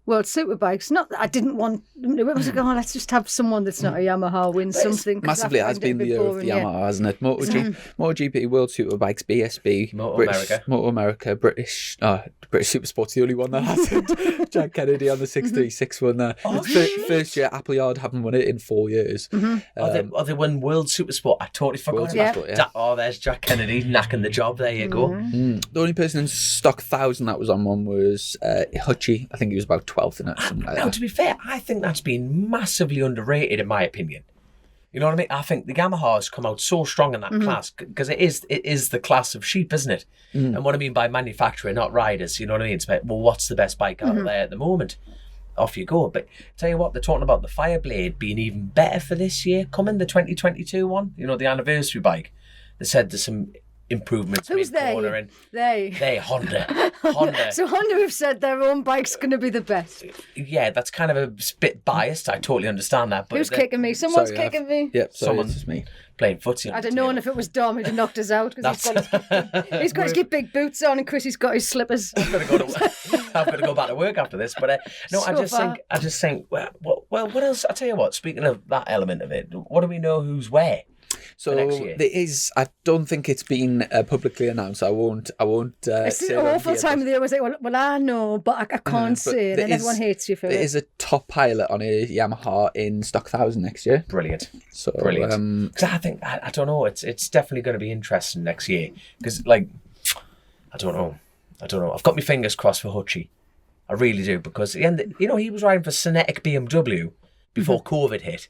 World Superbikes. Not that I didn't want them to win. I was like, let's just have someone that's not a Yamaha win something. Massively has been the year of the Yamaha, hasn't it? MotoGP, World Superbikes, BSB, Moto America, British Supersport's the only one that hasn't. Jack Kennedy on the 636 one there. First year Appleyard haven't won it in 4 years. They won World Supersport. I totally forgot about that. There's Jack Kennedy knacking the job. There you go. The only person in stock 1,000 that was on one was Hutchie. I think he was about 12th in it, something like that. Now, to be fair, I think that's been massively underrated in my opinion. You know what I mean? I think the Yamaha has come out so strong in that class because it is the class of sheep, isn't it? And what I mean by manufacturer, not riders. You know what I mean? It's about, well, what's the best bike out there at the moment? Off you go. But tell you what, they're talking about the Fireblade being even better for this year coming, the 2022 one. You know, the anniversary bike. They said there's some improvements. Who's they? They Honda. So Honda have said their own bike's going to be the best. Yeah, that's kind of a bit biased. I totally understand that. But who's kicking me? Someone's kicking me. Yep, someone's me playing footsie. I'd have known if it was Dom, he'd have knocked us out because he's got his big boots on and Chrissy's got his slippers. I'm going to go back to work after this. But no, so I just think. Well, what else? I tell you what. Speaking of that element of it, what do we know? Who's where? So there is. I don't think it's been publicly announced. I won't. It's an awful time of the year. I was like, well, I know, but I can't say it. And everyone hates you for it. There is a top pilot on a Yamaha in stock 1,000 next year. Brilliant. Because I think I don't know. It's definitely going to be interesting next year. Because I don't know. I've got my fingers crossed for Hutchie. I really do, because he was riding for Cinetic BMW before COVID hit.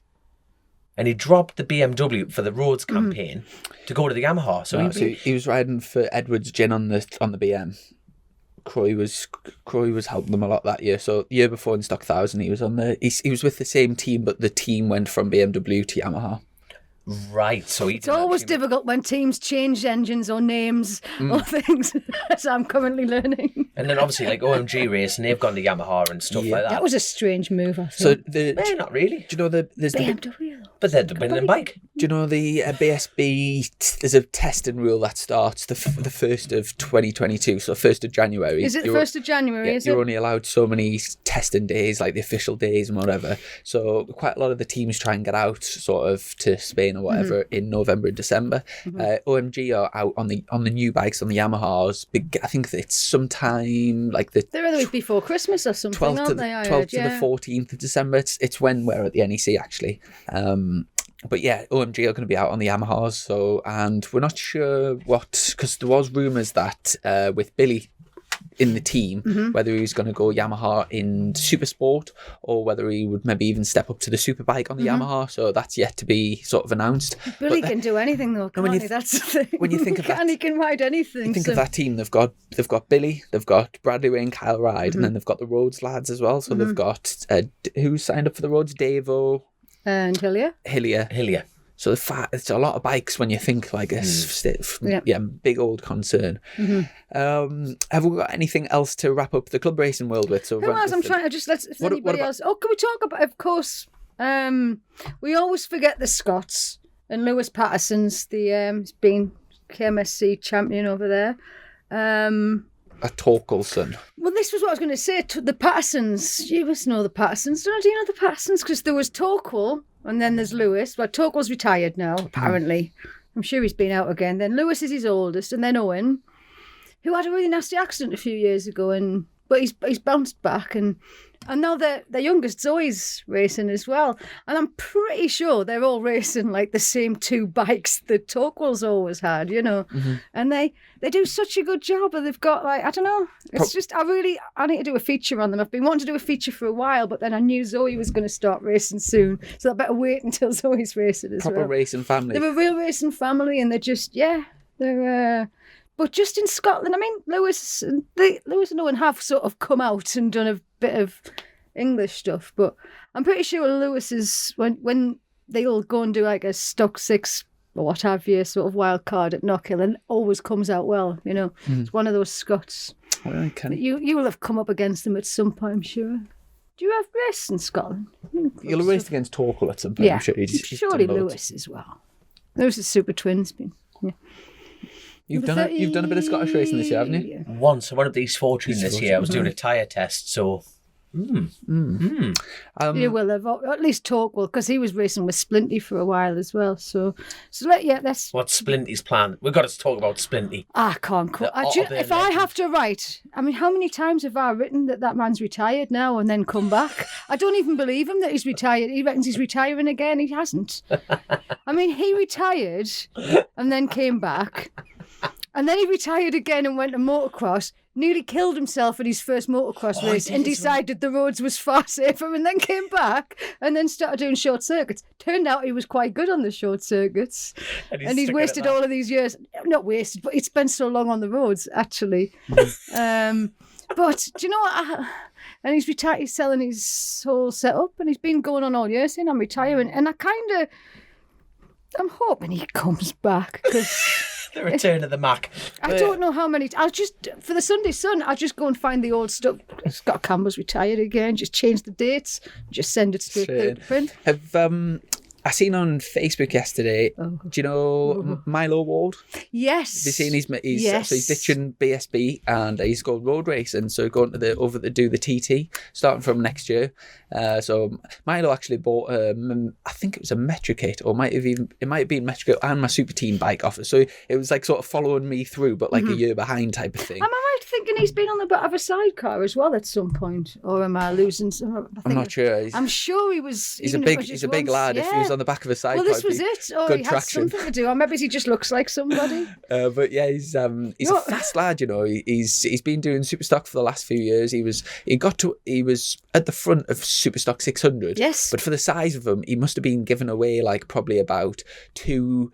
And he dropped the BMW for the Rhodes campaign to go to the Yamaha. So he was riding for Edwards Gin on the BM. Croy was helping them a lot that year. So the year before in stock 1,000, he was he was with the same team, but the team went from BMW to Yamaha. Right, so it's always difficult when teams change engines or names or things, as I'm currently learning. And then obviously like OMG Racing, they've gone to Yamaha and stuff like that. That was a strange move, I think. So not really. Do you know there's BMW? But they're the winning bike. Do you know the BSB? There's a testing rule that starts the 1st of 2022, so 1st of January. Is it the 1st of January? You're only allowed so many testing days, like the official days and whatever. So quite a lot of the teams try and get out sort of to Spain or whatever in November and December. OMG are out on the new bikes, on the Yamahas. I think it's sometime like they're the week before Christmas or something, 12th to the 14th of December. It's when we're at the NEC actually. But yeah, OMG are going to be out on the Yamahas. And we're not sure because there was rumours that with Billy in the team, whether he was going to go Yamaha in Supersport or whether he would maybe even step up to the Superbike on the Yamaha. So that's yet to be sort of announced. Billy can do anything though, can't he? That's the thing. When you think of that, he can ride anything. You think of that team, they've got Billy, they've got Bradley Ray and Kyle Ride, and then they've got the Rhodes lads as well. So they've got who's signed up for the Rhodes? Davo and Hillier. So it's a lot of bikes when you think like a big old concern. Have we got anything else to wrap up the club racing world with? So who else? I'm trying to just anybody else. Oh, can we talk about? Of course, we always forget the Scots and Lewis Patterson's he's been KMSC champion over there. A Torkelson. Well, this was what I was going to say. The Pattersons, you must know the Pattersons. Do you know the Pattersons? Because there was Torquil and then there's Lewis. Well, Torquil's retired now, apparently. I'm sure he's been out again. Then Lewis is his oldest, and then Owen, who had a really nasty accident a few years ago, but he's bounced back, and now their youngest Zoe's racing as well. And I'm pretty sure they're all racing like the same two bikes that Torquil's always had, And they do such a good job, and they've got I don't know. It's just I need to do a feature on them. I've been wanting to do a feature for a while, but then I knew Zoe was going to start racing soon, so I better wait until Zoe's racing as well. Proper racing family. They're a real racing family, and they're just they're. But just in Scotland, I mean, Lewis and Owen have sort of come out and done a bit of English stuff, but I'm pretty sure Lewis is when they'll go and do like a stock 6 or what have you, sort of wild card at Knockhill, and it always comes out well. It's one of those Scots. You will have come up against them at some point, I'm sure. Do you have race in Scotland? You'll have raced against Torquil at some point. Yeah, I'm sure surely Lewis as well. Lewis is Super Twins. Yeah. You've done a bit of Scottish racing this year, haven't you? Yeah. Once I won at the East Fortune this year. I was doing a tyre test, so. You will have, or at least Torquil, because he was racing with Splinty for a while as well. So let's. What's Splinty's plan? We've got to talk about Splinty. I can't. If I have to write, I mean, how many times have I written that man's retired now and then come back? I don't even believe him that he's retired. He reckons he's retiring again. He hasn't. I mean, he retired and then came back. And then he retired again and went to motocross, nearly killed himself at his first motocross race and decided the roads was far safer, and then came back and then started doing short circuits. Turned out he was quite good on the short circuits. And he's wasted all of these years. Not wasted, but he's spent so long on the roads, actually. But do you know what? And he's retired, he's selling his whole setup, and he's been going on all year saying, I'm retiring. And I'm hoping he comes back, because... The return of the Mac. I don't know how many. For the Sunday Sun, I'll just go and find the old stuff. Scott Campbell's retired again. Just change the dates. Just send it straight to print. I seen on Facebook yesterday. Do you know Milo Ward? Yes. Have you seen so he's ditching BSB and he's going road race, and so going to over to do the TT starting from next year. So Milo actually bought I think it was a Metrokit, or it might have been Metrokit and my Super Team bike off it. So it was like sort of following me through, but like a year behind type of thing. Am I right thinking he's been on the back of a sidecar as well at some point, or am I losing some? I'm not sure. I'm sure he was. He's a big lad. Yeah. If he was on the back of a sidecar, well, this was it. Or he had something to do, or maybe he just looks like somebody. But yeah, he's a fast lad. He's been doing super stock for the last few years. He was at the front of Super Stock 600. Yes. But for the size of him, he must have been given away like probably about 2-3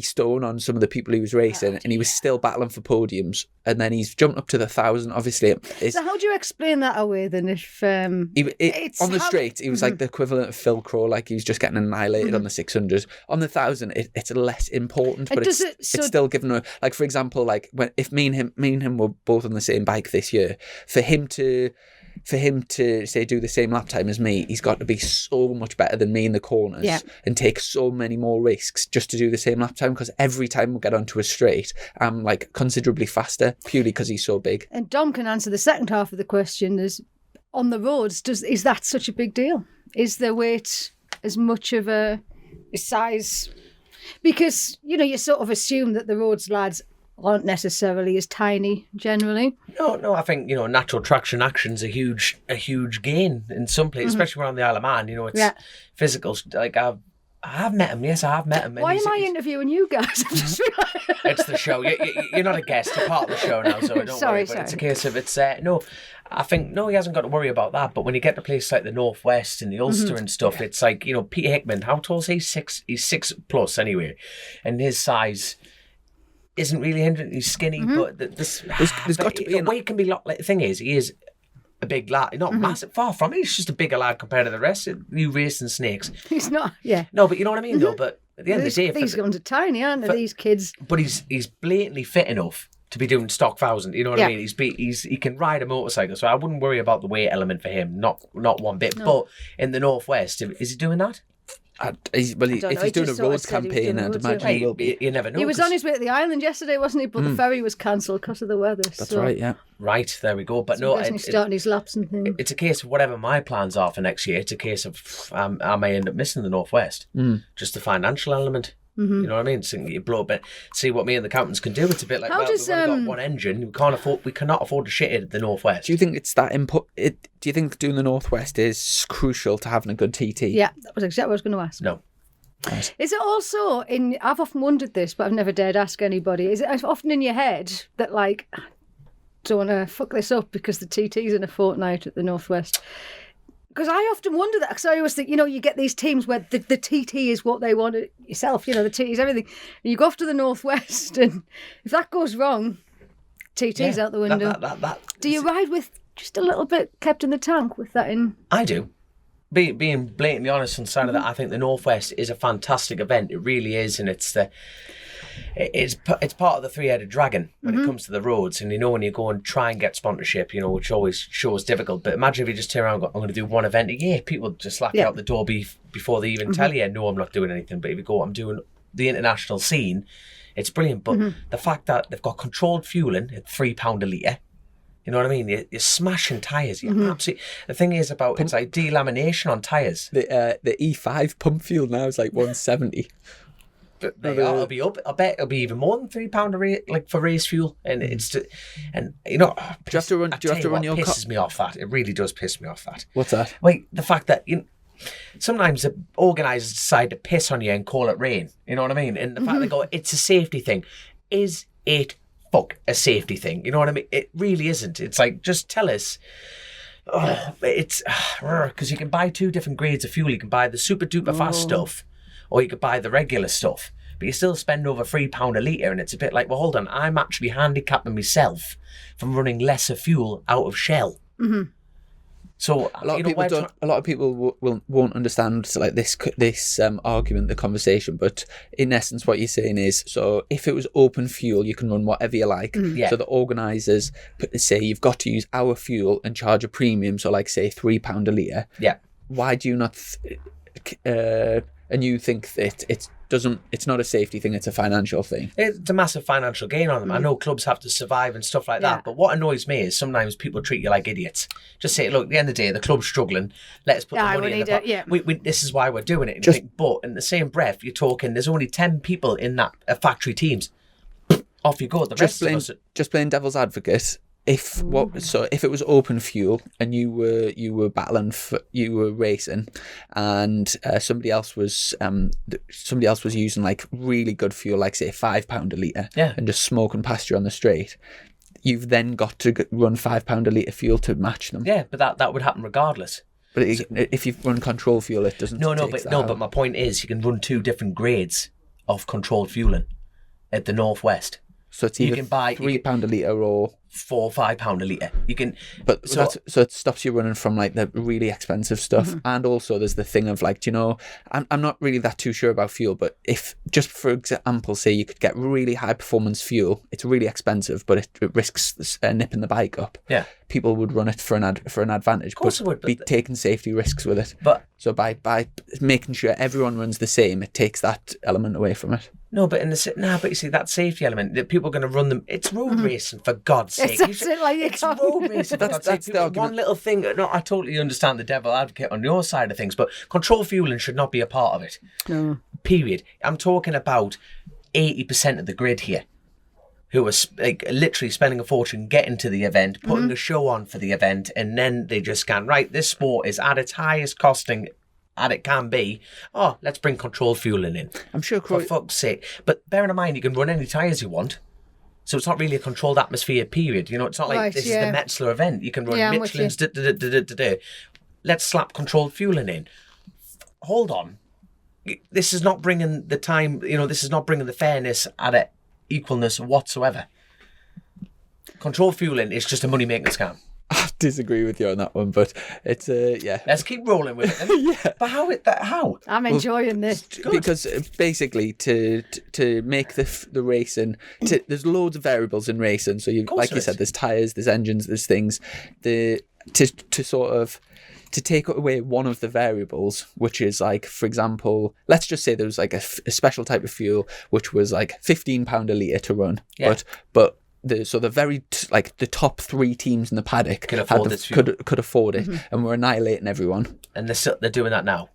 stone on some of the people he was racing, and he was still battling for podiums. And then he's jumped up to the 1,000. Obviously, so how do you explain that away then? If on the straight, he was like the equivalent of Phil Crow, like he was just getting annihilated on the 600. On the 1,000, it's less important, but it's still given away. Like for example, like if me and him were both on the same bike this year, for him to say do the same lap time as me, he's got to be so much better than me in the corners and take so many more risks just to do the same lap time, because every time we get onto a straight I'm like considerably faster, purely because he's so big. And Dom can answer the second half of the question, is on the roads, is that such a big deal? Is their weight as much of a size? Because you sort of assume that the roads lads aren't necessarily as tiny generally. No, I think natural traction action's a huge gain in some places, especially around the Isle of Man. It's physical. Like I've met him. Yes, I have met him. Why am I interviewing you guys? It's the show. You're not a guest. You're part of the show now, so don't worry. But it's a case of I think he hasn't got to worry about that. But when you get to places like the Northwest and the Ulster and stuff, it's like Peter Hickman. How tall is he? He's 6+ anyway, and his size isn't really hindering. He's skinny, but there's got to be. Weight can be like the thing is, he is a big lad. Not massive, far from it. He's just a bigger lad compared to the rest. You racing snakes. He's not. Yeah. No, but you know what I mean, though. But at the end of the day, these guns are tiny, aren't they? These kids. But he's blatantly fit enough to be doing stock 1,000. You know what I mean? He can ride a motorcycle, so I wouldn't worry about the weight element for him. Not one bit. No. But in the Northwest, is he doing that? If he's doing a roads campaign, I'd imagine he will be. You never know. He was on his way to the island yesterday, wasn't he? But the ferry was cancelled because of the weather. That's right, yeah. Right, there we go. But he's starting his laps and things. It's a case of whatever my plans are for next year. It's a case of I may end up missing the Northwest. Just the financial element. You know what I mean? So you blow up, see what me and the accountants can do. It's a bit like, we've only got one engine. We cannot afford to shit it at the Northwest. Do you think it's that input? Do you think doing the Northwest is crucial to having a good TT? Yeah, that was exactly what I was going to ask. No. Right. Is it also I've often wondered this, but I've never dared ask anybody. Is it often in your head that like, I don't want to fuck this up because the TT's in a fortnight at the Northwest? Because I often wonder that, because I always think, you get these teams where the TT is what they want yourself, the TT is everything. And you go off to the Northwest, and if that goes wrong, TT's out the window. Do you ride with just a little bit kept in the tank with that in? I do. being blatantly honest on the side of that, I think the Northwest is a fantastic event. It really is, and it's part of the three-headed dragon when it comes to the roads. And when you go and try and get sponsorship, which always shows difficult. But imagine if you just turn around and go, I'm going to do one event a year. People just slap you out the door before they even tell you, no, I'm not doing anything. But if you go, I'm doing the international scene, it's brilliant. But the fact that they've got controlled fueling at £3 a litre, you know what I mean? You're smashing tyres. Absolutely. The thing is about it's like delamination on tyres. The E5 pump fuel now is like 170. It'll be up. I bet it'll be even more than £3 for race fuel. And it's do you have to run your pisses me off that. It really does piss me off that. What's that? Wait, the fact that sometimes the organisers decide to piss on you and call it rain. You know what I mean? And the fact they go, it's a safety thing. Is it a safety thing? You know what I mean? It really isn't. It's like, just tell us. It's because you can buy 2 different grades of fuel. You can buy the super duper fast stuff, or you could buy the regular stuff. But you still spend over £3 a litre, and it's a bit like, well, hold on, I'm actually handicapping myself from running lesser fuel out of Shell. So a lot of people won't understand like this argument, the conversation. But in essence, what you're saying is, so if it was open fuel, you can run whatever you like. So the organisers say you've got to use our fuel and charge a premium. So like say £3 a litre. Yeah. Why do you not? And you think that it's not a safety thing, it's a financial thing. It's a massive financial gain on them. I know clubs have to survive and stuff like that, but what annoys me is sometimes people treat you like idiots. Just say, look, at the end of the day, the club's struggling. Let's put the money in the pot. This is why we're doing it. And you think, but in the same breath, you're talking, there's only 10 people in that factory teams. Off you go. The rest of us... Just playing devil's advocate. If it was open fuel and you were battling you were racing, and somebody else was using like really good fuel, like say £5 a litre, and just smoking past you on the straight, you've then got to run £5 a litre fuel to match them. Yeah, but that would happen regardless. But if you run control fuel, it doesn't. But my point is, you can run 2 different grades of controlled fueling at the Northwest. So it's either £3 a litre or £4 or £5 a litre. You can, so it stops you running from like the really expensive stuff. And also there's the thing of like, I'm not really that too sure about fuel, but if just for example, say you could get really high performance fuel, it's really expensive, but it risks nipping the bike up. Yeah, people would run it for an advantage, of course, but be taking safety risks with it. But so by making sure everyone runs the same, it takes that element away from it. No, but you see that safety element that people are going to run them. It's road racing, for God's sake. It's road racing. That's the argument. One little thing. No, I totally understand the devil advocate on your side of things, but control fueling should not be a part of it. No. Period. I'm talking about 80% of the grid here, who are like literally spending a fortune getting to the event, putting a show on for the event, and then they just can't. Right, this sport is at its highest costing. And it can be, let's bring controlled fueling in. I'm sure. For fuck's sake. But bearing in mind, you can run any tyres you want. So it's not really a controlled atmosphere, period. It's not like this is the Metzler event. You can run Michelin's, Let's slap controlled fueling in. Hold on. This is not bringing the time, this is not bringing the fairness at it, equalness whatsoever. Controlled fueling is just a money-making scam. I disagree with you on that one, but it's Let's keep rolling with it. But how? I'm enjoying this because basically to make the racing, there's loads of variables in racing. So like you said, there's tyres, there's engines, there's things. To take away one of the variables, which is like, for example, let's just say there was like a special type of fuel which was like £15 a litre to run, but the top 3 teams in the paddock could afford it, and we're annihilating everyone. And they're doing that now.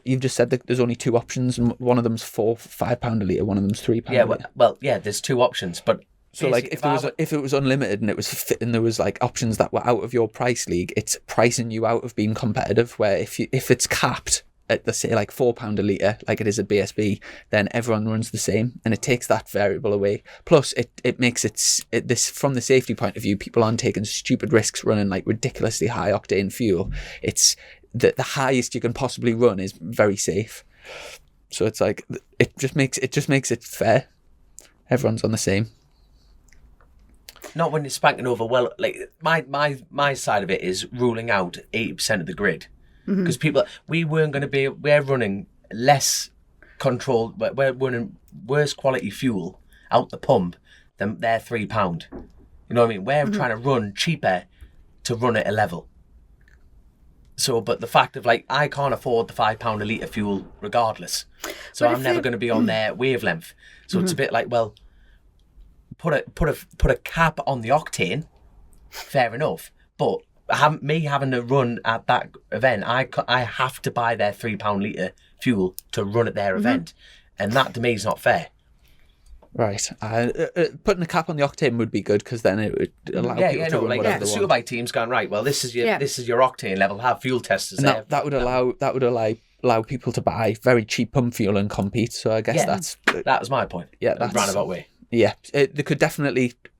You've just said that there's only 2 options, and one of them's £5 a litre, one of them's £3 a litre. Well, there's 2 options, but so like if it was unlimited and there was like options that were out of your price league, it's pricing you out of being competitive. Where if it's capped at, let's say, like £4 a litre, like it is at BSB, then everyone runs the same, and it takes that variable away. Plus, it makes this from the safety point of view, people aren't taking stupid risks running like ridiculously high octane fuel. It's the highest you can possibly run is very safe. So it's like it just makes it fair. Everyone's on the same. Not when you're spanking over. Well, like my side of it is ruling out 80% of the grid. Because we're running less controlled, we're running worse quality fuel out the pump than their £3. You know what I mean? We're trying to run cheaper to run at a level. So, but the fact of like, I can't afford the £5 a litre fuel regardless. So I'm never going to be on their wavelength. So it's a bit like, well, put a cap on the octane, fair enough. But having to run at that event, I have to buy their £3 litre fuel to run at their event. And that to me is not fair. Right. Putting a cap on the octane would be good because then it would allow people to run whatever they want. The Superbike team's gone, right, well, this is your octane level, have fuel testers and there. That would allow people to buy very cheap pump fuel and compete. So I guess that was my point. Yeah, that's roundabout way. Yeah, they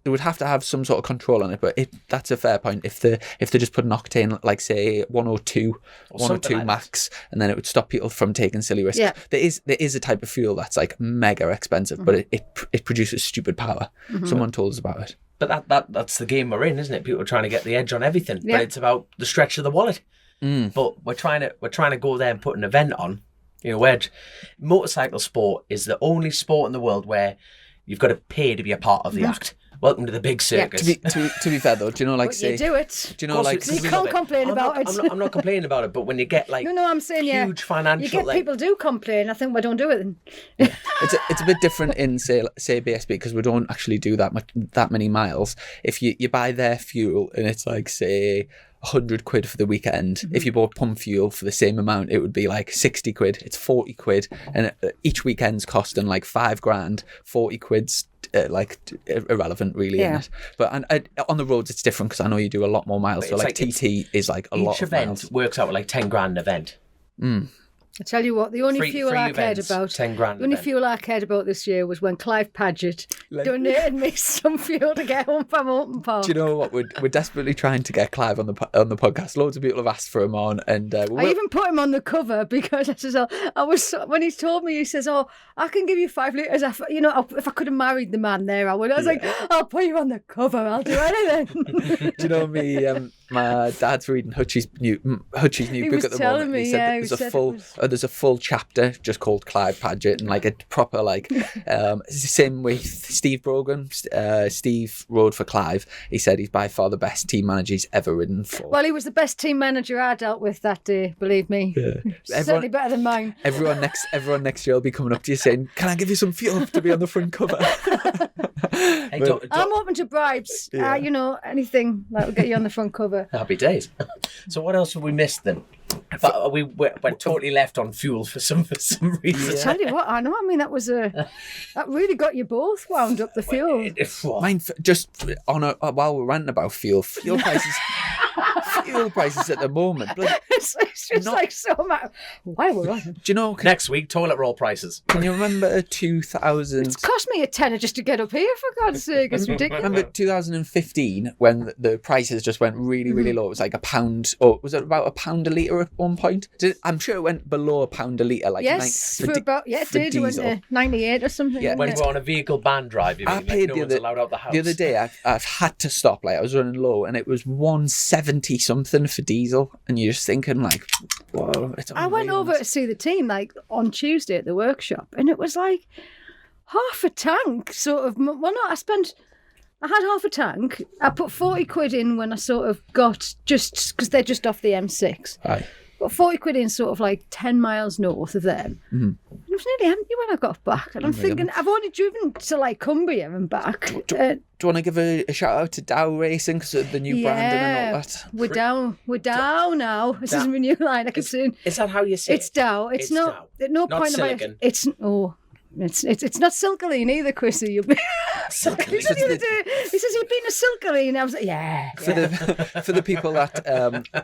would have to have some sort of control on it, but that's a fair point. If they just put an octane, like say 102 like max, and then it would stop people from taking silly risks. Yeah. There is a type of fuel that's like mega expensive, but it produces stupid power. Someone told us about it. But that's the game we're in, isn't it? People are trying to get the edge on everything, Yeah. but it's about the stretch of the wallet. But we're trying to go there and put an event on. You know, where motorcycle sport is the only sport in the world where you've got to pay to be a part of the act. Welcome to the big circus. To be fair though, do you know, like, say, you do it. Do you know, like, you can't complain about it. I'm not complaining about it, but when you get like I'm saying huge financial, you get people do complain. I think we don't do it then. it's a bit different in say BSB because we don't actually do that many miles. If you buy their fuel and it's like say £100 for the weekend. If you bought pump fuel for the same amount, it would be like £60. It's £40, and each weekend's costing like £5,000. £40 like irrelevant, really. Isn't it? But on the roads, it's different because I know you do a lot more miles. So like TT is like a lot of miles. Each event works out with like £10,000 an event. I tell you what, the only fuel I cared about, £10,000 the only fuel I cared about this year was when Clive Paget donated me some fuel to get home from Open Park. Do you know what? We're desperately trying to get Clive on the podcast. Loads of people have asked for him on, and I even put him on the cover because when he told me, he says, "Oh, I can give you 5 litres. If I could have married the man there, I would." I was like, "I'll put you on the cover. I'll do anything." Do you know me? My dad's reading Hutchie's new book at the moment. Me, he said there's a full chapter just called Clive Paget, and like a proper it's the same with Steve Brogan. Steve rode for Clive. He said he's by far the best team manager he's ever ridden for. Well, he was the best team manager I dealt with that day, believe me. Yeah. Certainly better than mine. Everyone next year will be coming up to you saying, "Can I give you some fuel to be on the front cover?" I'm open to bribes. Yeah. Anything that will get you on the front cover. Happy days. So what else have we missed then? But we're totally left on fuel for some reason. I tell you what, I know. I mean, that really got you both wound up the fuel. Mine just while we're ranting about fuel prices. Fuel prices at the moment. It's just like so much. Why we're on? Do you know? Next week, toilet roll prices. Can you remember 2000? It's cost me a tenner just to get up here, for God's sake. It's ridiculous. Remember 2015 when the prices just went really, really low? It was like £1, or was it about £1 a litre at one point? I'm sure it went below £1 a litre. Like yes, it did. It went to 98 or something. Yeah, when we're on a vehicle ban drive, I paid no one's allowed out the house. The other day, I've had to stop. Like I was running low, and it was 170 something for diesel, and you're just thinking like, whoa, it's unreal. I went over to see the team like on Tuesday at the workshop, and it was like half a tank sort of. Well, no, I had half a tank. I put £40 in when I sort of got just because they're just off the M6. Aye. Got £40 in sort of like 10 miles north of them. And it was nearly empty when I got back. And I'm thinking, I've only driven to like Cumbria and back. Do you want to give a shout out to Dow Racing because of the new branding and all that? We're down now. This is my new line. I keep saying. Is that how you say it? It's Dow. It's not. Dow. No Not point silicon. about it. It's not Silkaline either, Chrissy. You'll be. He said the other day, he says you've been a Silkaline. I was like, yeah. For the people that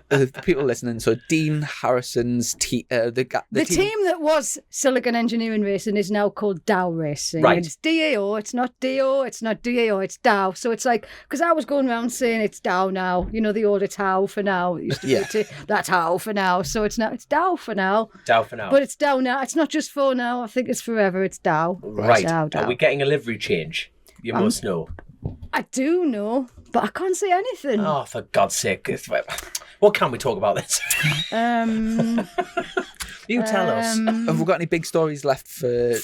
the people listening, so Dean Harrison's team that was Silicon Engineering Racing is now called Dow Racing. Right. It's DAO. It's not DO. It's not DAO. It's Dow. So it's like because I was going around saying it's Dow now. You know the old it's How for now. It used to be that's How for now. So it's Dow for now. Dow for now. But it's Dow now. It's not just for now. I think it's forever. It's Dow. Right. Dow. Are we getting a livery change? You must know. I do know, but I can't say anything. Oh, for God's sake. What can we talk about this? You tell us. Have we got any big stories left for in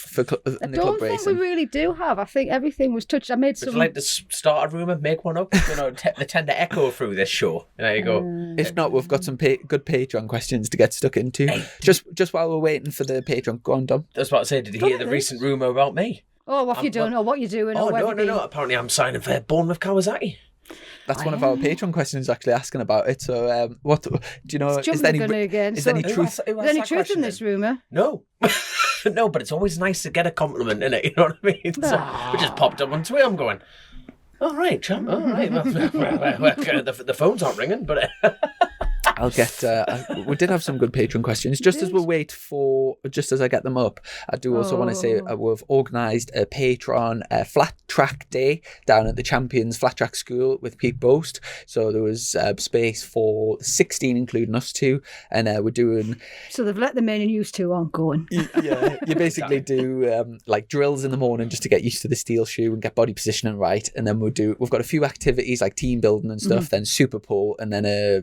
the club racing? I don't think we really do have. I think everything was touched. I made some. Would you like to start a rumour, make one up? They tend to echo through this show. There you go. If not, we've got some good Patreon questions to get stuck into. Hey. Just while we're waiting for the Patreon. Go on, Dom. I was about to say, did you hear the recent rumour about me? Oh, what have you done? Or what you doing? Oh, or no. Apparently I'm signing for Bournemouth Kawasaki. That's one of our Patreon questions actually asking about it. So, what do you know? Is there any truth? Is there any truth in this rumour? No. No, but it's always nice to get a compliment, innit? You know what I mean? So we just popped up on Twitter. I'm going, all right, chum. All right. Well, the phones aren't ringing, but... I'll get. We did have some good Patreon questions. Just as I get them up, I do also want to say we've organised a Patreon flat track day down at the Champions Flat Track School with Pete Boast. So there was space for 16, including us two, and we're doing. So they've let the men and used to aren't going. Yeah, you basically do like drills in the morning just to get used to the steel shoe and get body positioning right, and then we've got a few activities like team building and stuff, then super pole, and then a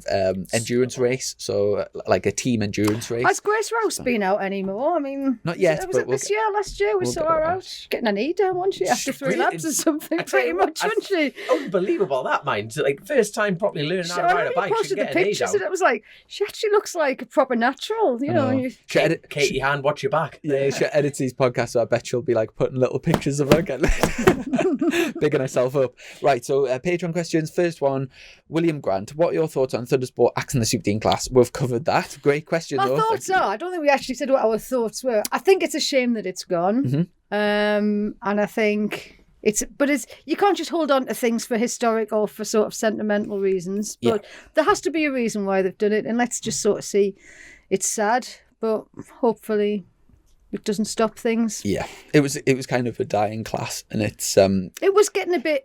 endurance race, so like a team endurance race. Has Grace Rouse been out anymore? I mean, not yet. Was it this year? Last year we saw her out getting a knee down, wasn't she? After 3 laps or something, pretty much, wasn't she? Unbelievable that, mind. Like first time properly learning how to ride a bike. She posted the pictures, and it was like she actually looks like a proper natural. You know. Katie Hand, watch your back. Yeah, she edits these podcasts, so I bet she'll be like putting little pictures of her getting bigging herself up. Right, so Patreon questions. First one, William Grant. What are your thoughts on Thundersport axing the Super Dean class? We've covered that. Great question. My thoughts are, I don't think we actually said what our thoughts were. I think it's a shame that it's gone. And I think but you can't just hold on to things for historic or for sort of sentimental reasons. But there has to be a reason why they've done it. And let's just sort of see. It's sad, but hopefully it doesn't stop things. Yeah, it was kind of a dying class, and it's it was getting a bit.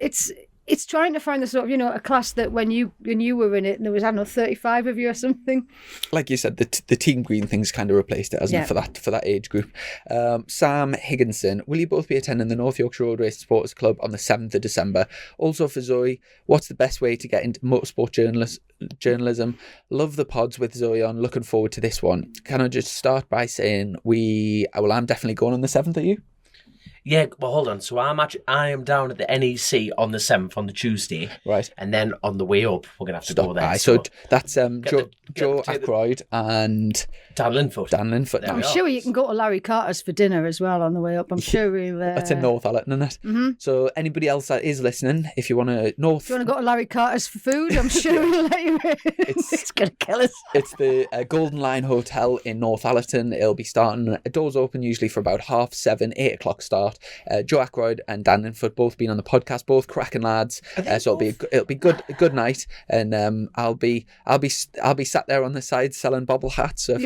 It's trying to find the sort of, a class that when you were in it and there was, 35 of you or something. Like you said, the team green thing's kind of replaced it, hasn't it, for that age group. Sam Higginson, will you both be attending the North Yorkshire Road Race Supporters Club on the 7th of December? Also for Zoe, what's the best way to get into motorsport journalism? Love the pods with Zoe on. Looking forward to this one. Can I just start by saying I'm definitely going on the 7th, are you? Yeah, well, hold on. So I am down at the NEC on the 7th, on the Tuesday. Right. And then on the way up, we're going to have to go there. Right. So that's Joe Ackroyd and Dan Linfoot. I'm sure you can go to Larry Carter's for dinner as well on the way up. I'm sure we'll... That's in Northallerton, isn't it? Mm-hmm. So anybody else that is listening, if you want to... If you want to go to Larry Carter's for food, I'm sure we'll let you in. It's going to kill us. It's the Golden Lion Hotel in Northallerton. It'll be starting... Doors open usually for about 7:30, 8 o'clock start. Joe Ackroyd and Dan Linfoot both been on the podcast, both cracking lads. So it'll be a good night, and I'll be sat there on the side selling bobble hats. So if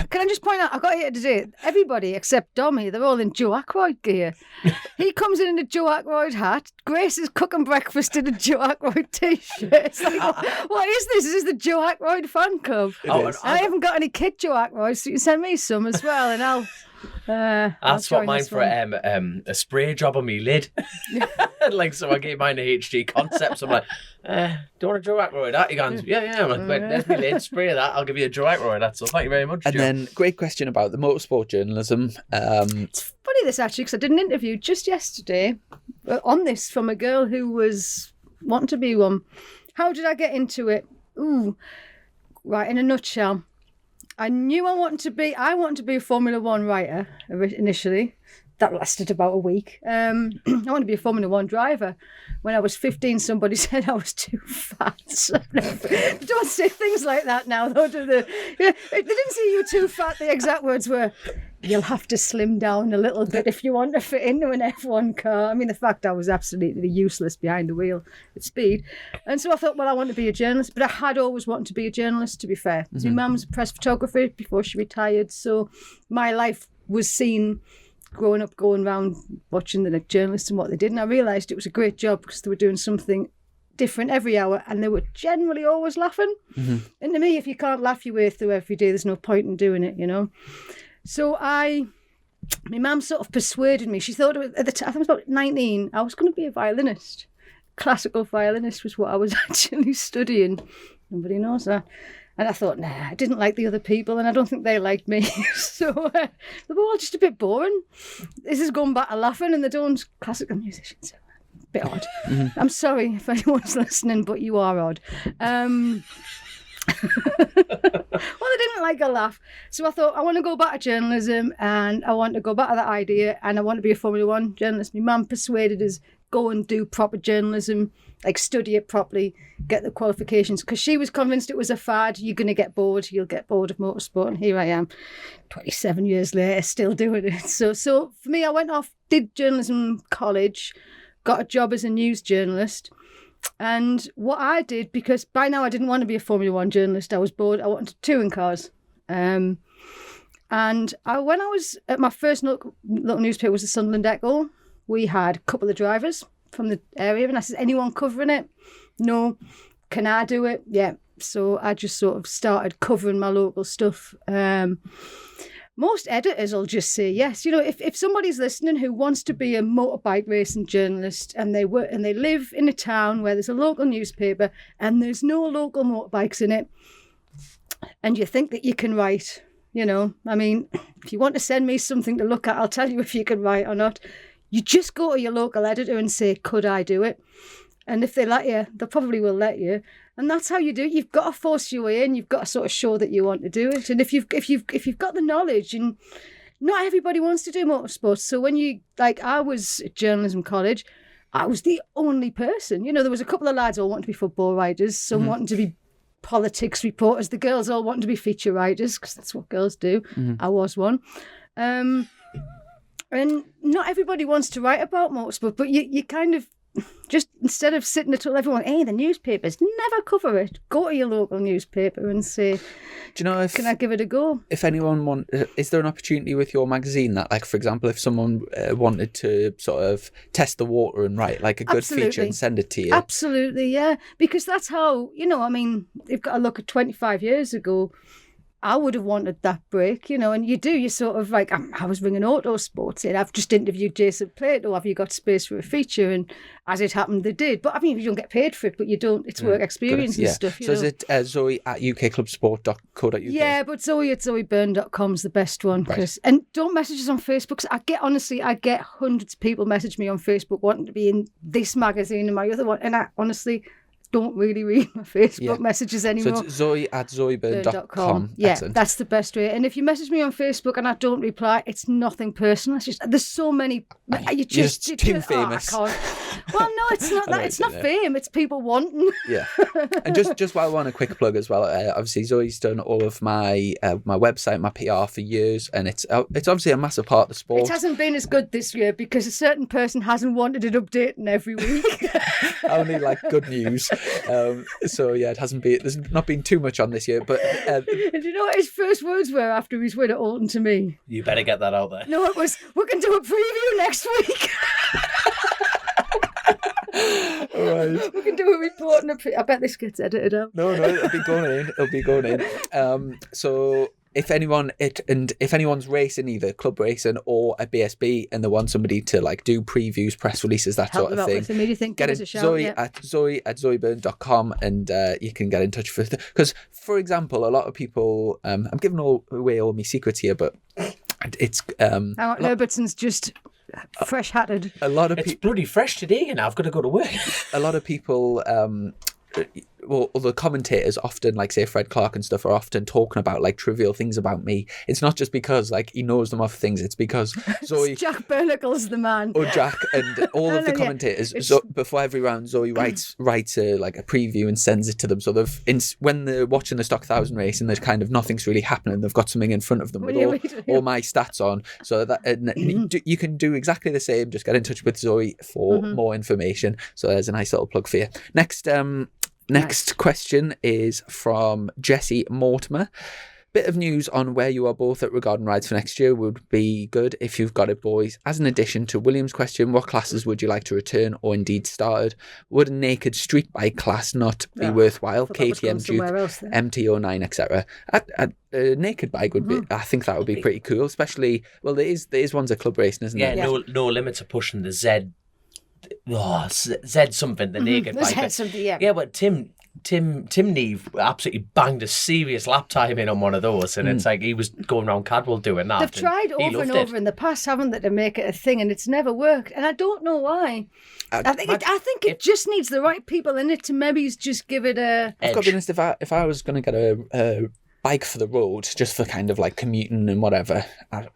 can I just point out, I got here today, everybody except Dommy, they're all in Joe Ackroyd gear. He comes in a Joe Ackroyd hat. Grace is cooking breakfast in a Joe Ackroyd t-shirt. It's like, what is this? This is the Joe Ackroyd fan club. I haven't got any kit Joe Ackroyd, so you can send me some as well, and I'll swap mine for a spray job on me lid. So I gave mine a HG Concepts. I'm like, do you want a Joe Ackroyd hat? He goes, yeah. I'm like, there's me lid, spray that. I'll give you a Joe Ackroyd hat. So thank you very much, And Joe. then, great question about the motorsport journalism. It's funny this actually, because I did an interview just yesterday on this from a girl who was wanting to be one. How did I get into it? Right, in a nutshell. I knew I wanted to be a Formula One writer initially. That lasted about a week. I wanted to be a Formula One driver. When I was 15, somebody said I was too fat. So they don't say things like that now, though, do they? Yeah, they didn't say you were too fat. The exact words were, you'll have to slim down a little bit if you want to fit into an F1 car. I mean, the fact I was absolutely useless behind the wheel at speed. And so I thought, well, I want to be a journalist. But I had always wanted to be a journalist, to be fair. Mm-hmm. My mum's a press photographer before she retired. So my life was seen growing up, going around watching the journalists and what they did. And I realised it was a great job because they were doing something different every hour and they were generally always laughing. Mm-hmm. And to me, if you can't laugh your way through every day, there's no point in doing it, So my mum sort of persuaded me. She thought at the time, I think I was about 19, I was going to be a violinist. Classical violinist was what I was actually studying. Nobody knows that. And I thought, nah, I didn't like the other people, and I don't think they liked me. So they were all just a bit boring. This is going back to laughing, and they don't classical musicians. A bit odd. Mm-hmm. I'm sorry if anyone's listening, but you are odd. Well, they didn't like a laugh. So I thought, I want to go back to journalism, and I want to go back to that idea, and I want to be a Formula One journalist. My mum persuaded us, go and do proper journalism, like study it properly, get the qualifications, because she was convinced it was a fad. You're going to get bored. You'll get bored of motorsport. And here I am, 27 years later, still doing it. So for me, I went off, did journalism college, got a job as a news journalist. And what I did, because by now I didn't want to be a Formula One journalist, I was bored. I wanted touring cars. And when I was at my first local newspaper was the Sunderland Echo, we had a couple of drivers from the area, and I said, anyone covering it? No. Can I do it? Yeah. So I just sort of started covering my local stuff. Most editors will just say yes. You know, if somebody's listening who wants to be a motorbike racing journalist, and they live in a town where there's a local newspaper and there's no local motorbikes in it, and you think that you can write, you know, I mean, if you want to send me something to look at, I'll tell you if you can write or not. You just go to your local editor and say, could I do it? And if they let you, they probably will let you. And that's how you do it. You've got to force your way in. You've got to sort of show that you want to do it. And if you've got the knowledge, and not everybody wants to do motorsports. So when I was at journalism college, I was the only person. You know, there was a couple of lads all wanting to be football writers, some wanting to be politics reporters. The girls all wanting to be feature writers, because that's what girls do. Mm-hmm. I was one. And not everybody wants to write about motorsport, but you kind of just, instead of sitting and tell everyone, hey, the newspapers, never cover it. Go to your local newspaper and say, do you know, can I give it a go? If anyone is there an opportunity with your magazine that, like, for example, if someone wanted to sort of test the water and write like a good feature and send it to you? Absolutely, yeah. Because that's how, you know, I mean, you've got to look at 25 years ago. I would have wanted that break, you know, and you sort of like, I was ringing Autosport saying, I've just interviewed Jason Plato, have you got space for a feature? And as it happened, they did. But I mean, you don't get paid for it, but you don't, it's work experience and stuff. So is it Zoe at UKCLUBSPORT.co.uk? Yeah, but Zoe at ZoeBurn.com is the best one. Right. And don't message us on Facebook. I get hundreds of people message me on Facebook wanting to be in this magazine and my other one. And I honestly don't really read my Facebook messages anymore. So it's Zoe at ZoeBurn.com. Yeah, Excellent. That's the best way. And if you message me on Facebook and I don't reply, it's nothing personal. It's just, there's so many. You're just too famous. Well, no, it's not that. It's not fame. It's people wanting. Yeah. And just while I want a quick plug as well, obviously Zoe's done all of my my website, my PR for years, and it's obviously a massive part of the sport. It hasn't been as good this year because a certain person hasn't wanted it updating every week. I only like good news. So yeah, there's not been too much on this year, but do you know what his first words were after his win at Alton to me? You better get that out there. No, it was, we can do a preview next week. All right. We can do a report and I bet this gets edited out. No, it'll be going in. So if anyone's racing, either club racing or a BSB, and they want somebody to like do previews, press releaes, that sort of thing, get in Zoe at ZoeBurn.com, and you can get in touch with. Because, for example, a lot of people, I'm giving away all my secrets here, but it's Herbertson's just fresh hatted. A lot of it's bloody fresh today, and I've got to go to work. A lot of people. Well, the commentators often, like say Fred Clark and stuff, are often talking about like trivial things about me. It's not just because like he knows them off things. It's because Zoe, Jack Burnacle's the man. Or Jack and all of the commentators. So before every round, Zoe writes like a preview and sends it to them. So when they're watching the Stock 1000 race and there's kind of nothing's really happening, they've got something in front of them with all my stats on. So that you can do exactly the same. Just get in touch with Zoe for more information. So there's a nice little plug for you. Next question is from Jesse Mortimer. Bit of news on where you are both at regarding rides for next year would be good if you've got it, boys. As an addition to William's question, what classes would you like to return or indeed started? Would a naked street bike class not be worthwhile? KTM, Duke, MT09, etc. A naked bike would be. I think that would be pretty cool, especially. Well, there is ones at club racing, isn't there? Yeah, no limits of pushing the Z. Z something, the naked bike. Z something, yeah. Yeah, but Tim, Tim Neve absolutely banged a serious lap time in on one of those, and it's like he was going around Cadwell doing that. They've tried over and over in the past, haven't they, to make it a thing, and it's never worked. And I don't know why. I think it just needs the right people in it to maybe just give it a. I've got to be honest. If I was going to get a bike for the road, just for kind of like commuting and whatever,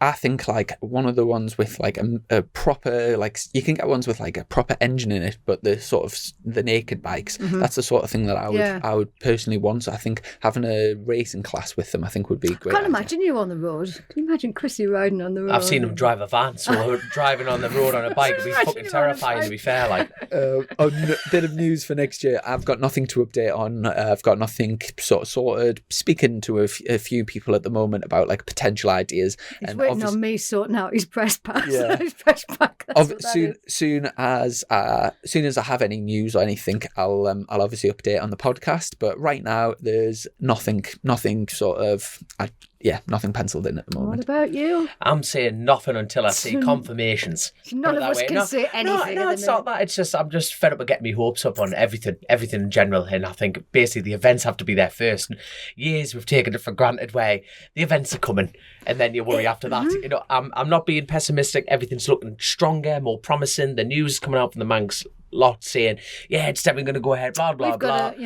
I think like one of the ones with like a proper, like you can get ones with like a proper engine in it, but the sort of the naked bikes, that's the sort of thing that I would personally want. So I think having a racing class with them, I think would be great. I can't imagine you on the road. Can you imagine Chrissy riding on the road? I've seen him drive a van, so driving on the road on a bike would be fucking terrifying, to be fair. Like, bit of news for next year. I've got nothing to update on. I've got nothing sort of sorted. Speaking to a few people at the moment about like potential ideas. He's waiting on me sorting out his press pass. Yeah. His press pack. Soon as I have any news or anything, I'll obviously update on the podcast. But right now, there's nothing sort of. Nothing penciled in at the moment. What about you? I'm saying nothing until I see confirmations. None of us can say anything. No, it's not that. It's just I'm just fed up with getting my hopes up on everything in general. And I think basically the events have to be there first. And years we've taken it for granted where the events are coming, and then you worry after that. You know, I'm not being pessimistic. Everything's looking stronger, more promising. The news is coming out from the Manx lot saying, yeah, it's definitely going to go ahead, blah, blah, blah. But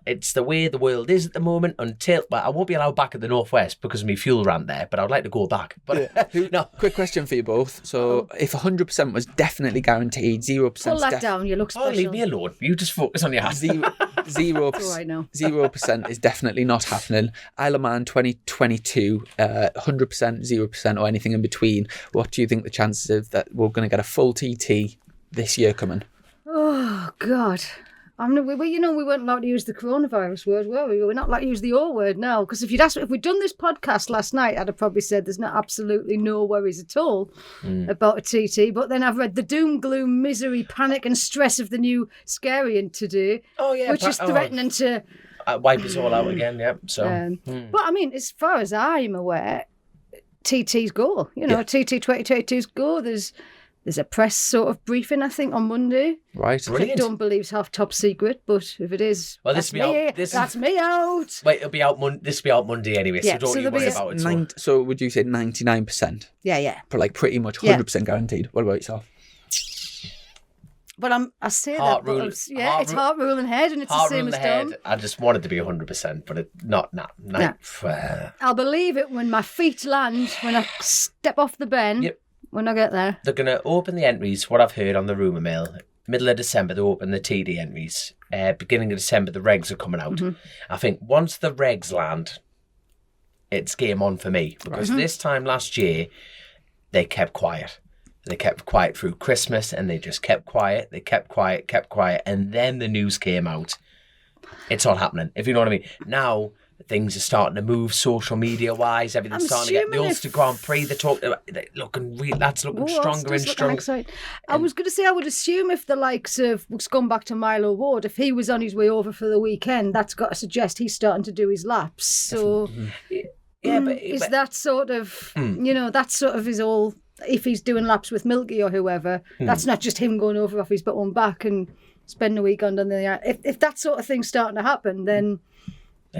it's the way the world is at the moment until, well, I won't be allowed back at the Northwest because of my fuel rant there, but I'd like to go back. But no. Quick question for you both. So if 100% was definitely guaranteed, 0%... Pull that down, you look special. Oh, leave me alone. You just focus on your ass. 0% is definitely not happening. Isle of Man 2022, 100%, 0% or anything in between. What do you think the chances of that we're going to get a full TT this year coming? Oh, God. We weren't allowed to use the coronavirus word, were we? We're not allowed to use the O word now. Because if we'd done this podcast last night, I'd have probably said there's absolutely no worries at all about a TT. But then I've read the doom, gloom, misery, panic and stress of the new Scarian today. Oh, yeah. Which is threatening to... wipe us all out again, yeah. So. But, I mean, as far as I'm aware, TT's go. TT 2022's go. There's a press sort of briefing, I think, on Monday. Right. I don't believe it's half top secret, but if it is, well, that's me out. Wait, it'll be out. This will be out Monday anyway, so don't you worry about it. So would you say 99%? Yeah. For like pretty much 100% guaranteed. What about yourself? But I say that, but it's heart, rule and head, and it's the same as Dom. I just wanted to be 100%, but it's not. I'll believe it when my feet land, when I step off the ben. Yep. When I get there. They're going to open the entries, what I've heard on the rumour mill. Middle of December, they open the TD entries. Beginning of December, the regs are coming out. I think once the regs land, it's game on for me. Because this time last year, they kept quiet. They kept quiet through Christmas, and they just kept quiet. They kept quiet. And then the news came out. It's all happening, if you know what I mean. Now... things are starting to move social media wise. Everything's starting to get the Ulster Grand Prix. That's looking stronger and stronger. I was going to say, I would assume if the likes of, let's go back to Milo Ward, if he was on his way over for the weekend, that's got to suggest he's starting to do his laps. So, is that sort of, that's sort of his all, if he's doing laps with Milky or whoever, that's not just him going over off his own back and spending a weekend on the, if that sort of thing's starting to happen, then...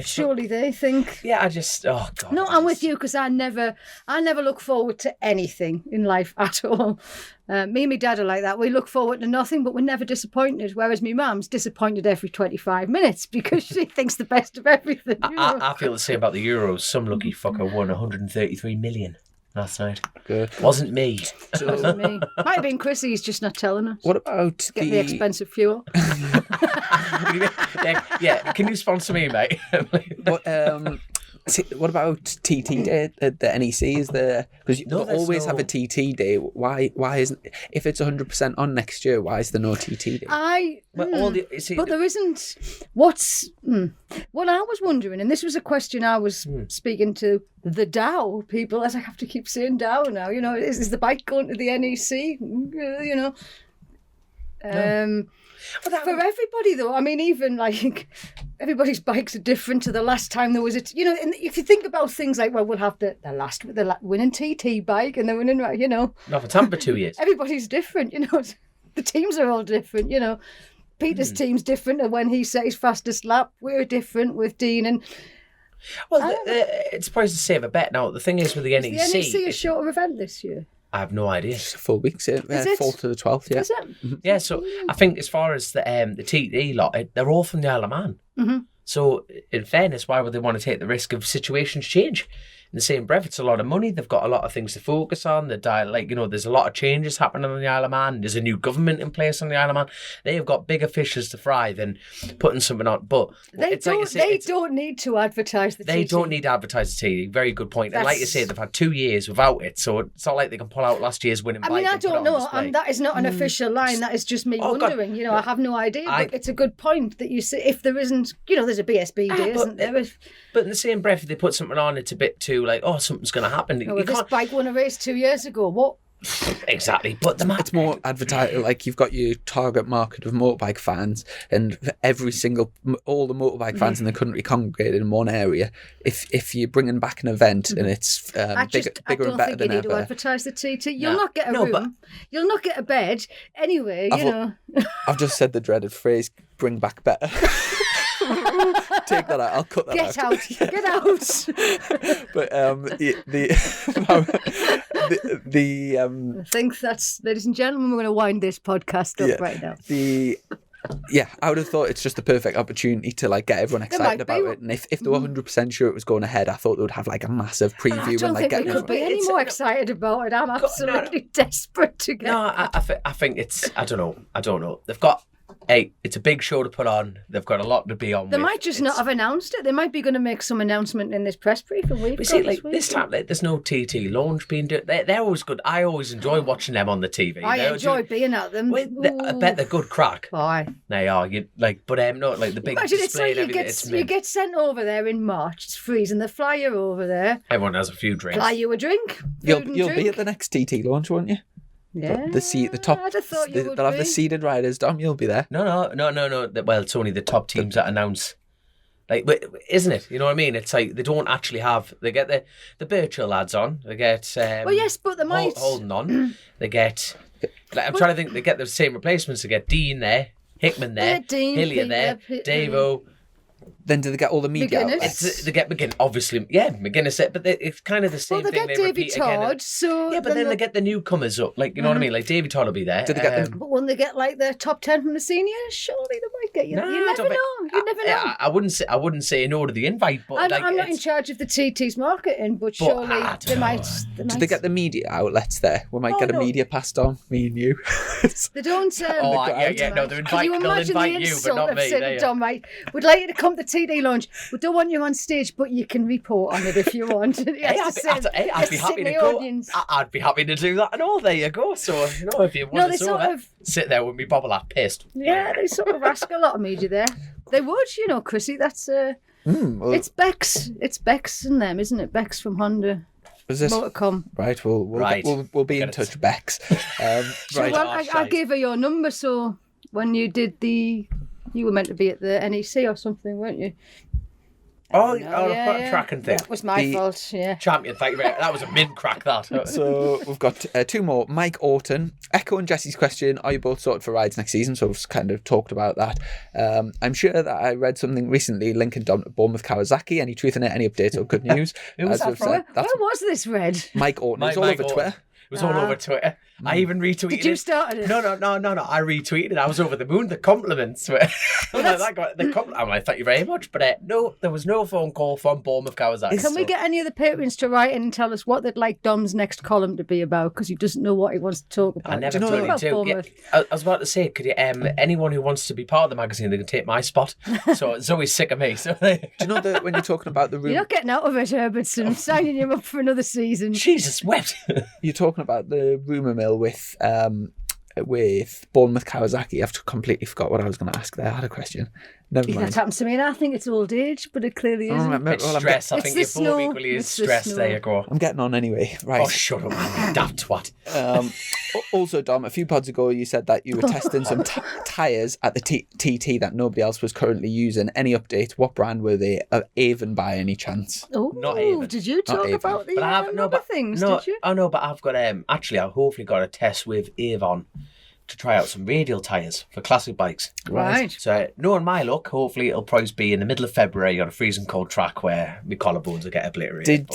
surely they think. Yeah, oh God. No, I'm with you because I never look forward to anything in life at all. Me and my dad are like that. We look forward to nothing, but we're never disappointed. Whereas my mum's disappointed every 25 minutes because she thinks the best of everything. I feel the same about the Euros. Some lucky fucker won 133 million last night. Good. Wasn't me. Wasn't me. Might have been Chrissy. He's just not telling us. What about get the expensive fuel? Yeah, can you sponsor me, mate? What about TT Day at the NEC? Is there, because you always have a TT Day. Why isn't, if it's 100% on next year, why is there no TT Day? But there isn't. What I was wondering, and this was a question I was speaking to the Dow people, as I have to keep saying Dow now. Is the bike going to the NEC? For everybody though, I mean, even like everybody's bikes are different to the last time there was and if you think about things like, well, we'll have the winning TT bike and the winning, not for time for 2 years. Everybody's different, the teams are all different, Peter's team's different to when he set his fastest lap. We're different with Dean and... Well, it's probably to save a bet. Now, the thing is with the NEC... Is the NEC a shorter event this year? I have no idea. Just a full week, Is it? 4th to the 12th, yeah. Is it? Yeah, so I think as far as the TT lot, they're all from the Isle of Man. Mm-hmm. So, in fairness, why would they want to take the risk of situations change? In the same breath, it's a lot of money. They've got a lot of things to focus on. There's a lot of changes happening on the Isle of Man. There's a new government in place on the Isle of Man. They have got bigger fishes to fry than putting something on. But They don't need to advertise the TT. They don't need to advertise the TT. Very good point. And like you say, they've had 2 years without it, so it's not like they can pull out last year's winning bike. I mean, I and put it don't on know. display. That is not an official line. That is just me wondering. God. You know, I have no idea. But it's a good point that you say if there isn't, there's a BSB day, isn't there? But in the same breath, if they put something on, it's a bit too like, something's going to happen. This bike won a race 2 years ago. What? Exactly. But it's more advertised. Like you've got your target market of motorbike fans, and all the motorbike fans in the country congregated in one area. If you're bringing back an event and it's bigger and better than ever, I don't think you need to advertise the TT. You'll not get a room. You'll not get a bed. Anyway, I've just said the dreaded phrase, "Bring back better." Take that out. I'll cut that Get out. Get out. But I think that's, ladies and gentlemen, we're going to wind this podcast up right now. I would have thought it's just the perfect opportunity to get everyone excited about it. And if they were 100% sure it was going ahead, I thought they would have a massive preview. I don't think we could be any more excited about it. I'm absolutely desperate to get. No, I think it's. I don't know. They've got. Hey, it's a big show to put on. They've got a lot to be on. They might just not have announced it. They might be going to make some announcement in this press briefing. This time, there's no TT launch being done. They're always good. I always enjoy watching them on the TV. I enjoy being at them. I bet they're good crack. Why? They are. The big Imagine display and everything. You get sent over there in March. It's freezing. They fly you over there. Everyone has a few drinks. Fly you a drink. You'll be at the next TT launch, won't you? Yeah. The top. I'd have thought you would they'll have be. the seeded riders. Dom, you'll be there. No. Well, it's only the top teams that announce. Isn't it? You know what I mean? It's they don't actually have. They get the Birchall lads on. They get. Well, yes, but they might. Holding on. They get. I'm trying to think. They get the same replacements. They get Dean there, Hickman there, Hillier there, Davo. Then do they get all the media McGuinness. outlets? They get McGuinness, obviously. Yeah, McGuinness. But it's kind of the same thing. They get Davy Todd. So yeah, but then they get the newcomers up. You know what I mean? Davy Todd will be there. Do they get them? But when they get the top 10 from the seniors, surely they might get you. You never know. You never know. I wouldn't say no to the invite. But I'm not in charge of the TT's marketing, but surely they might. Do they get the media outlets there? We might get a media passed on, me and you. They don't. No, they'll invite you, but not me. Dom, right? We'd like you to come to TT launch. We don't want you on stage, but you can report on it if you want. I'd be happy to go. I'd be happy to do that and all. There you go. So if you want to sit there with me bobblehead pissed. Yeah, they sort of ask a lot of media there. They would, Chrissy. That's it's Bex. It's Bex and them, isn't it? Bex from Honda. Was this Motorcom? Right. We'll be in touch, Bex. Right. I gave her your number, so when you did you were meant to be at the NEC or something, weren't you? Tracking thing. That was my fault, yeah. Champion, thank you very much. That was a min crack, that. So we've got two more. Mike Orton, echoing Jesse's question, are you both sorted for rides next season? So we've kind of talked about that. I'm sure that I read something recently linking Dom to Bournemouth Kawasaki. Any truth in it? Any updates or good news? Who was that from? Where was this read? Mike Orton. It was all over Twitter. It was all over Twitter. I even retweeted it. Did you start it? No. I retweeted it. I was over the moon. The compliments were... thank you very much. But no, there was no phone call from Bournemouth Kawasaki. Can we get any of the patrons to write in and tell us what they'd like Dom's next column to be about? Because he doesn't know what he wants to talk about. I never really do. Yeah, I was about to say, could you, anyone who wants to be part of the magazine, they can take my spot. So Zoe's sick of me. So do you know that when you're talking about the room... You're not getting out of it, Herbertson. I'm signing you up for another season. Jesus wept. You're talking about the rumour mill with Bournemouth Kawasaki. I've completely forgot what I was going to ask there. I had a question. Never mind. That happens to me, and I think it's old age, but it clearly isn't. It's stress. I think you're both equally as stressed. There you go. I'm getting on anyway. Right. Oh, shut up, man. Daft twat. Also, Dom, a few pods ago, you said that you were testing some tyres at the TT that nobody else was currently using. Any update? What brand were they? Avon by any chance? Oh, not Avon. Did you talk about the other things? No, did you? Oh no, but I've got actually I've hopefully got a test with Avon to try out some radial tyres for classic bikes. Right. So, knowing my luck, hopefully it'll probably be in the middle of February on a freezing cold track where my collarbones will get obliterated.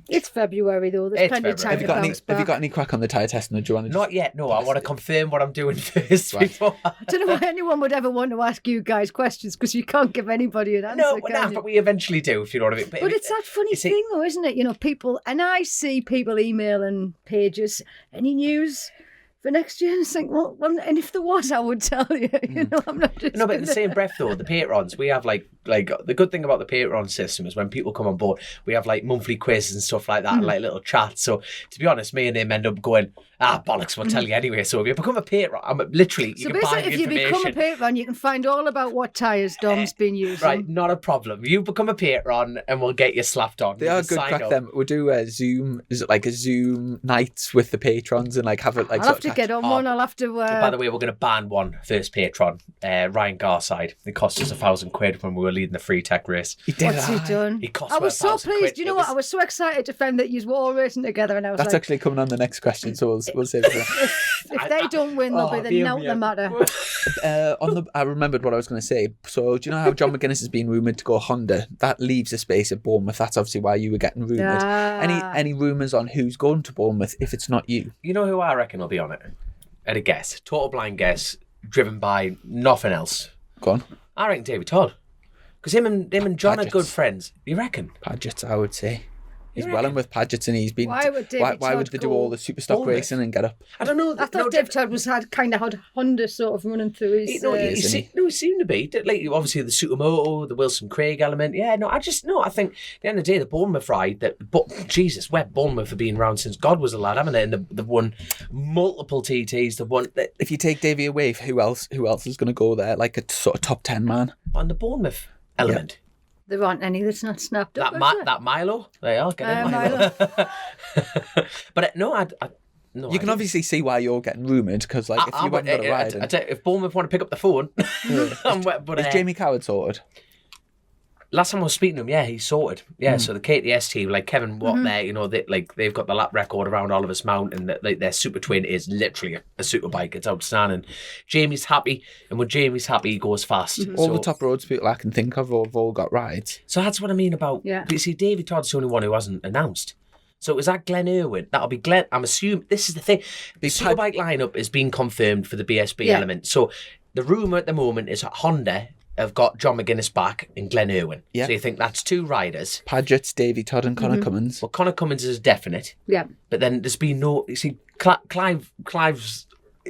It's February though. There's plenty of time Have to you got any? bounce Have you back. got any crack on the tyre testing, or do you want to? Not yet. No, I want to confirm what I'm doing first. Right. Before. I don't know why anyone would ever want to ask you guys questions because you can't give anybody an answer. No, can you? but we eventually do, if you know what I mean. But it's that funny thing, though, isn't it? You know, people, and I see people emailing pages, any news for next year, and it's like, well, and if there was, I would tell you. You know, I'm not just. No, but in the same breath, though, the patrons, we have like the good thing about the Patreon system is when people come on board, we have like monthly quizzes and stuff like that, and like little chats. So to be honest, me and him end up going, bollocks, we'll tell you anyway. So if you become a patron, I'm literally, you So can buy basically, the if you become a information. patron, you can find all about what tyres Dom's been using. Right, not a problem. You become a patron and we'll get you slapped on. They You are can good sign crack up. them. We'll do a Zoom, is it like a Zoom nights with the patrons and like have it like I'll have to get on one. I'll have to. By the way, we're going to ban one first patron, Ryan Garside. It cost us £1,000 when we were leading the free tech race. What's he done? He cost I was so 1,000 pleased. quid. Do you know It what? was- I was so excited to find that you were all racing together, and I was That's like, actually coming on the next question, so we'll save it. if they don't win, they'll be the dear nout me. the matter. I remembered what I was going to say. So do you know how John McGuinness has been rumoured to go Honda? That leaves a space at Bournemouth. That's obviously why you were getting rumoured. Any rumours on who's going to Bournemouth if it's not you? You know who I reckon will be on it? At a guess. Total blind guess, driven by nothing else. Go on. I reckon David Todd. Because him and John are Padgett's. good friends. You reckon? Padgett's, I would say. He's You well in reckon? with Padgett's, and he's been. Why would David why would Todd they do go all the super stock Bournemouth? racing and get up? I don't know. I thought Dave Todd had Honda sort of running through his. He seemed to be. Like, obviously, the Supermoto, the Wilson Craig element. Yeah, no, I think at the end of the day, the Bournemouth ride, Jesus, where Bournemouth have been around since God was alive, haven't they? And they've won multiple TTs. They've won. If you take Davey away, who else is going to go there? Like a sort of top 10 man? On the Bournemouth element. There aren't any that's not snapped up. That Milo. They are getting Milo. But no, You can obviously see why you're getting rumoured, because like if you haven't got a ride, I tell you, if Bournemouth want to pick up the phone, is Jamie Coward sorted? Last time I was speaking to him, yeah, he's sorted. Yeah, so the KTS team, like Kevin Watt there, you know, they've got the lap record around Oliver's Mount, and their Super Twin is literally a super bike. It's outstanding. Jamie's happy, and when Jamie's happy, he goes fast. All So- the top roads people I can think of have all got rides. So that's what I mean about. Yeah. But you see, David Todd's the only one who hasn't announced. So is that Glenn Irwin? That'll be Glenn. I'm assuming this is the thing. The Superbike lineup is being confirmed for the BSB Yeah. element. So the rumor at the moment is that Honda have got John McGuinness back and Glenn Irwin. Yeah. So you think that's two riders. Padgett's, Davey Todd and Connor Cummins. Well, Connor Cummins is definite, Yeah. but then there's been no. You see, Clive's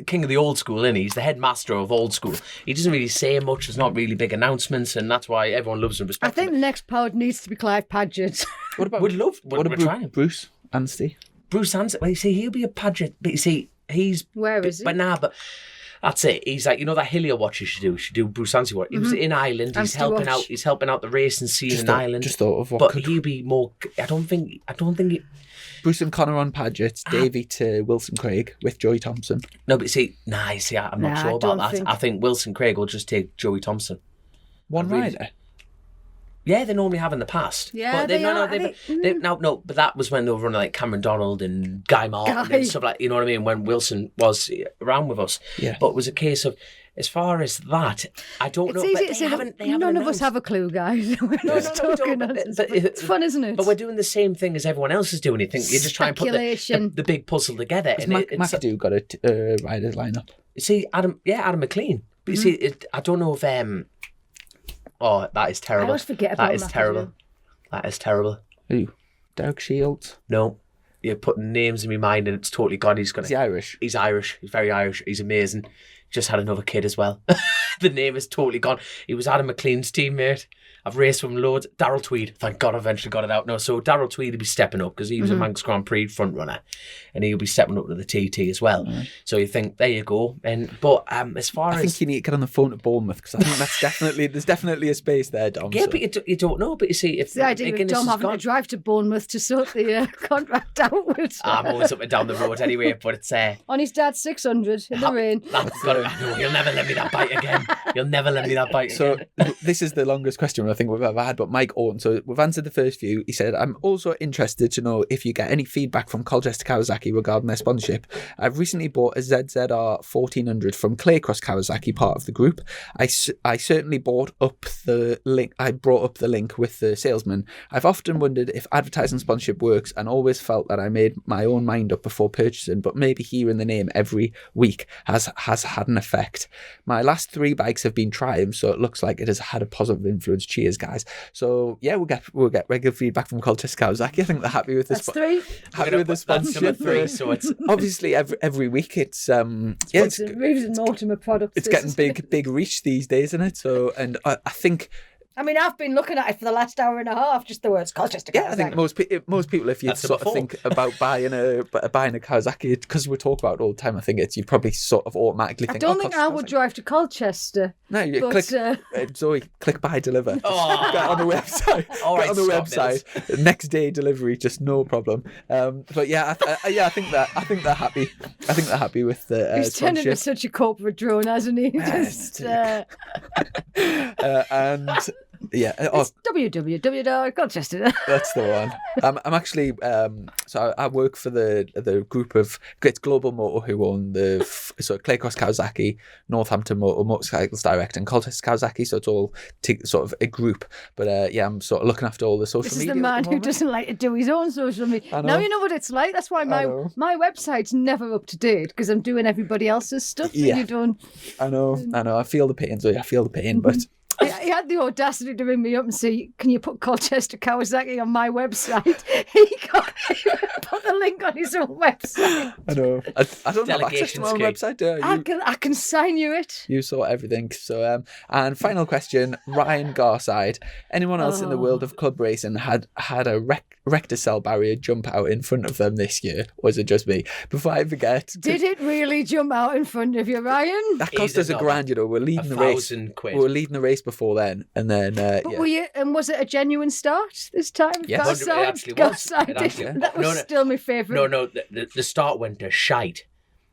king of the old school, isn't he? He's the headmaster of old school. He doesn't really say much. There's not really big announcements, and that's why everyone loves him and I respects him. think the next pod needs to be Clive Padgett. What about We'd love. what We're about trying. Bruce Anstey? Bruce Hansen, well, you see, he'll be a Padgett, but you see, he's... Where is he? But that's it. He's like, you know that Hillier watch you should do Bruce Hansen watch. He was in Ireland, he's Anstey helping watch. out, he's helping out the racing scene in Ireland. Just thought of what but could... he'll be more, I don't think he, Bruce and Connor on Padgett's, Davey to Wilson Craig with Joey Thompson. no, but see, I'm not Nah, sure I about don't that. think- I think Wilson Craig will just take Joey Thompson. One really- rider. Yeah, they normally have in the past. Yeah, but they no, are, but that was when they were running like Cameron Donald and Guy Martin Guy. and stuff like, you know what I mean, when Wilson was around with us. Yeah. But it was a case of, as far as that, I don't It's know. easy but to they say haven't, that they haven't none of us announced. have a clue, guys. We're No, just we talking don't, nonsense. but- But it's fun, isn't it? But we're doing the same thing as everyone else is doing. You think you just try and put Speculation. the big puzzle together. Has And it's, McAdoo got a rider lineup? see, Adam McLean. But you see, I don't know if oh, that is I terrible. always forget about That is McAdoo. terrible. That is terrible. Who? Derek Shields? No, you're putting names in my mind, and it's totally gone. He's Is he Irish? He's Irish. He's very Irish. He's amazing. Just had another kid as well. The name is totally gone. He was Adam McLean's teammate. I've raced with him loads. Darryl Tweed. Thank God I eventually got it out. No, so Darryl Tweed will be stepping up because he was a Manx Grand Prix front runner, and he'll be stepping up to the TT as well. So you think, there you go. But as far I as think you need to get on the phone to Bournemouth, because I think there's definitely a space there, Dom. yeah, so. but you don't know. But you see, if It's the idea of McGuinness Dom is having gone, to drive to Bournemouth to sort the contract out with. I'm always up and down the road anyway. But it's On his dad's 600 in the rain. that's got to. No, you'll never let me that bike again. You'll never let me that bike So again. this is the longest question we've I think we've ever had. But Mike Orton, so we've answered the first few. He said, I'm also interested to know if you get any feedback from Colchester Kawasaki regarding their sponsorship. I've recently bought a ZZR 1400 from Claycross Kawasaki, part of the group. I certainly brought up the link with the salesman. I've often wondered if advertising sponsorship works and always felt that I made my own mind up before purchasing, but maybe hearing the name every week has had an effect. My last 3 bikes have been Triumphs, so it looks like it has had a positive influence. Cheers, guys. So yeah, we'll get regular feedback from Colchester Kawasaki. I think they're happy with this. That's 3. Happy with the sponsorship. 3, so it's obviously every week it's Reeves and Mortimer products. it's getting big reach these days, isn't it? So, and I think. I mean, I've been looking at it for the last hour and a half, just the words Colchester Kawasaki. Yeah, I think most people, if you sort of think about buying a Kawasaki, because we talk about it all the time, I think you probably sort of automatically think. I don't think I would drive to Colchester. No, you but, click Zoe, click buy deliver. Just Oh. get on the website. All right, get on the stop website. Next day delivery, just no problem. But yeah, I think they're happy. I think they're happy with the He's turned into sponsorship. such a corporate drone, hasn't he? Just, And yeah, it's www.colchester. that's the one. I'm actually so I work for the group of it's Global Motor, who own so Claycross Kawasaki, Northampton Motor, Motorcycles Direct, and Colchester Kawasaki. So it's all sort of a group. But yeah, I'm sort of looking after all the social This media. is the man who moment. doesn't like to do his own social media. I know. Now you know what it's like. That's why I know. my website's never up to date, because I'm doing everybody else's stuff. Yeah. And you don't. I know. I feel the pain, Zoe. I feel the pain, but. He had the audacity to ring me up and say, "Can you put Colchester Kawasaki on my website?" He put the link on his own website. I know. I don't have access to Delegation my own scheme. website, do you? I can sign you it. You sort everything. So, and final question, Ryan Garside. Anyone else in the world of club racing had a rector cell barrier jump out in front of them this year? Or is it just me? Before I forget. Did it really jump out in front of you, Ryan? That cost us Either $1,000, not. you know. We're leading the race. £1,000. We were leading the race before then. And then, But yeah. were you? And was it a genuine start this time? Yes. It actually was. It actually was. That was No, still my favourite. No, the start went to shite.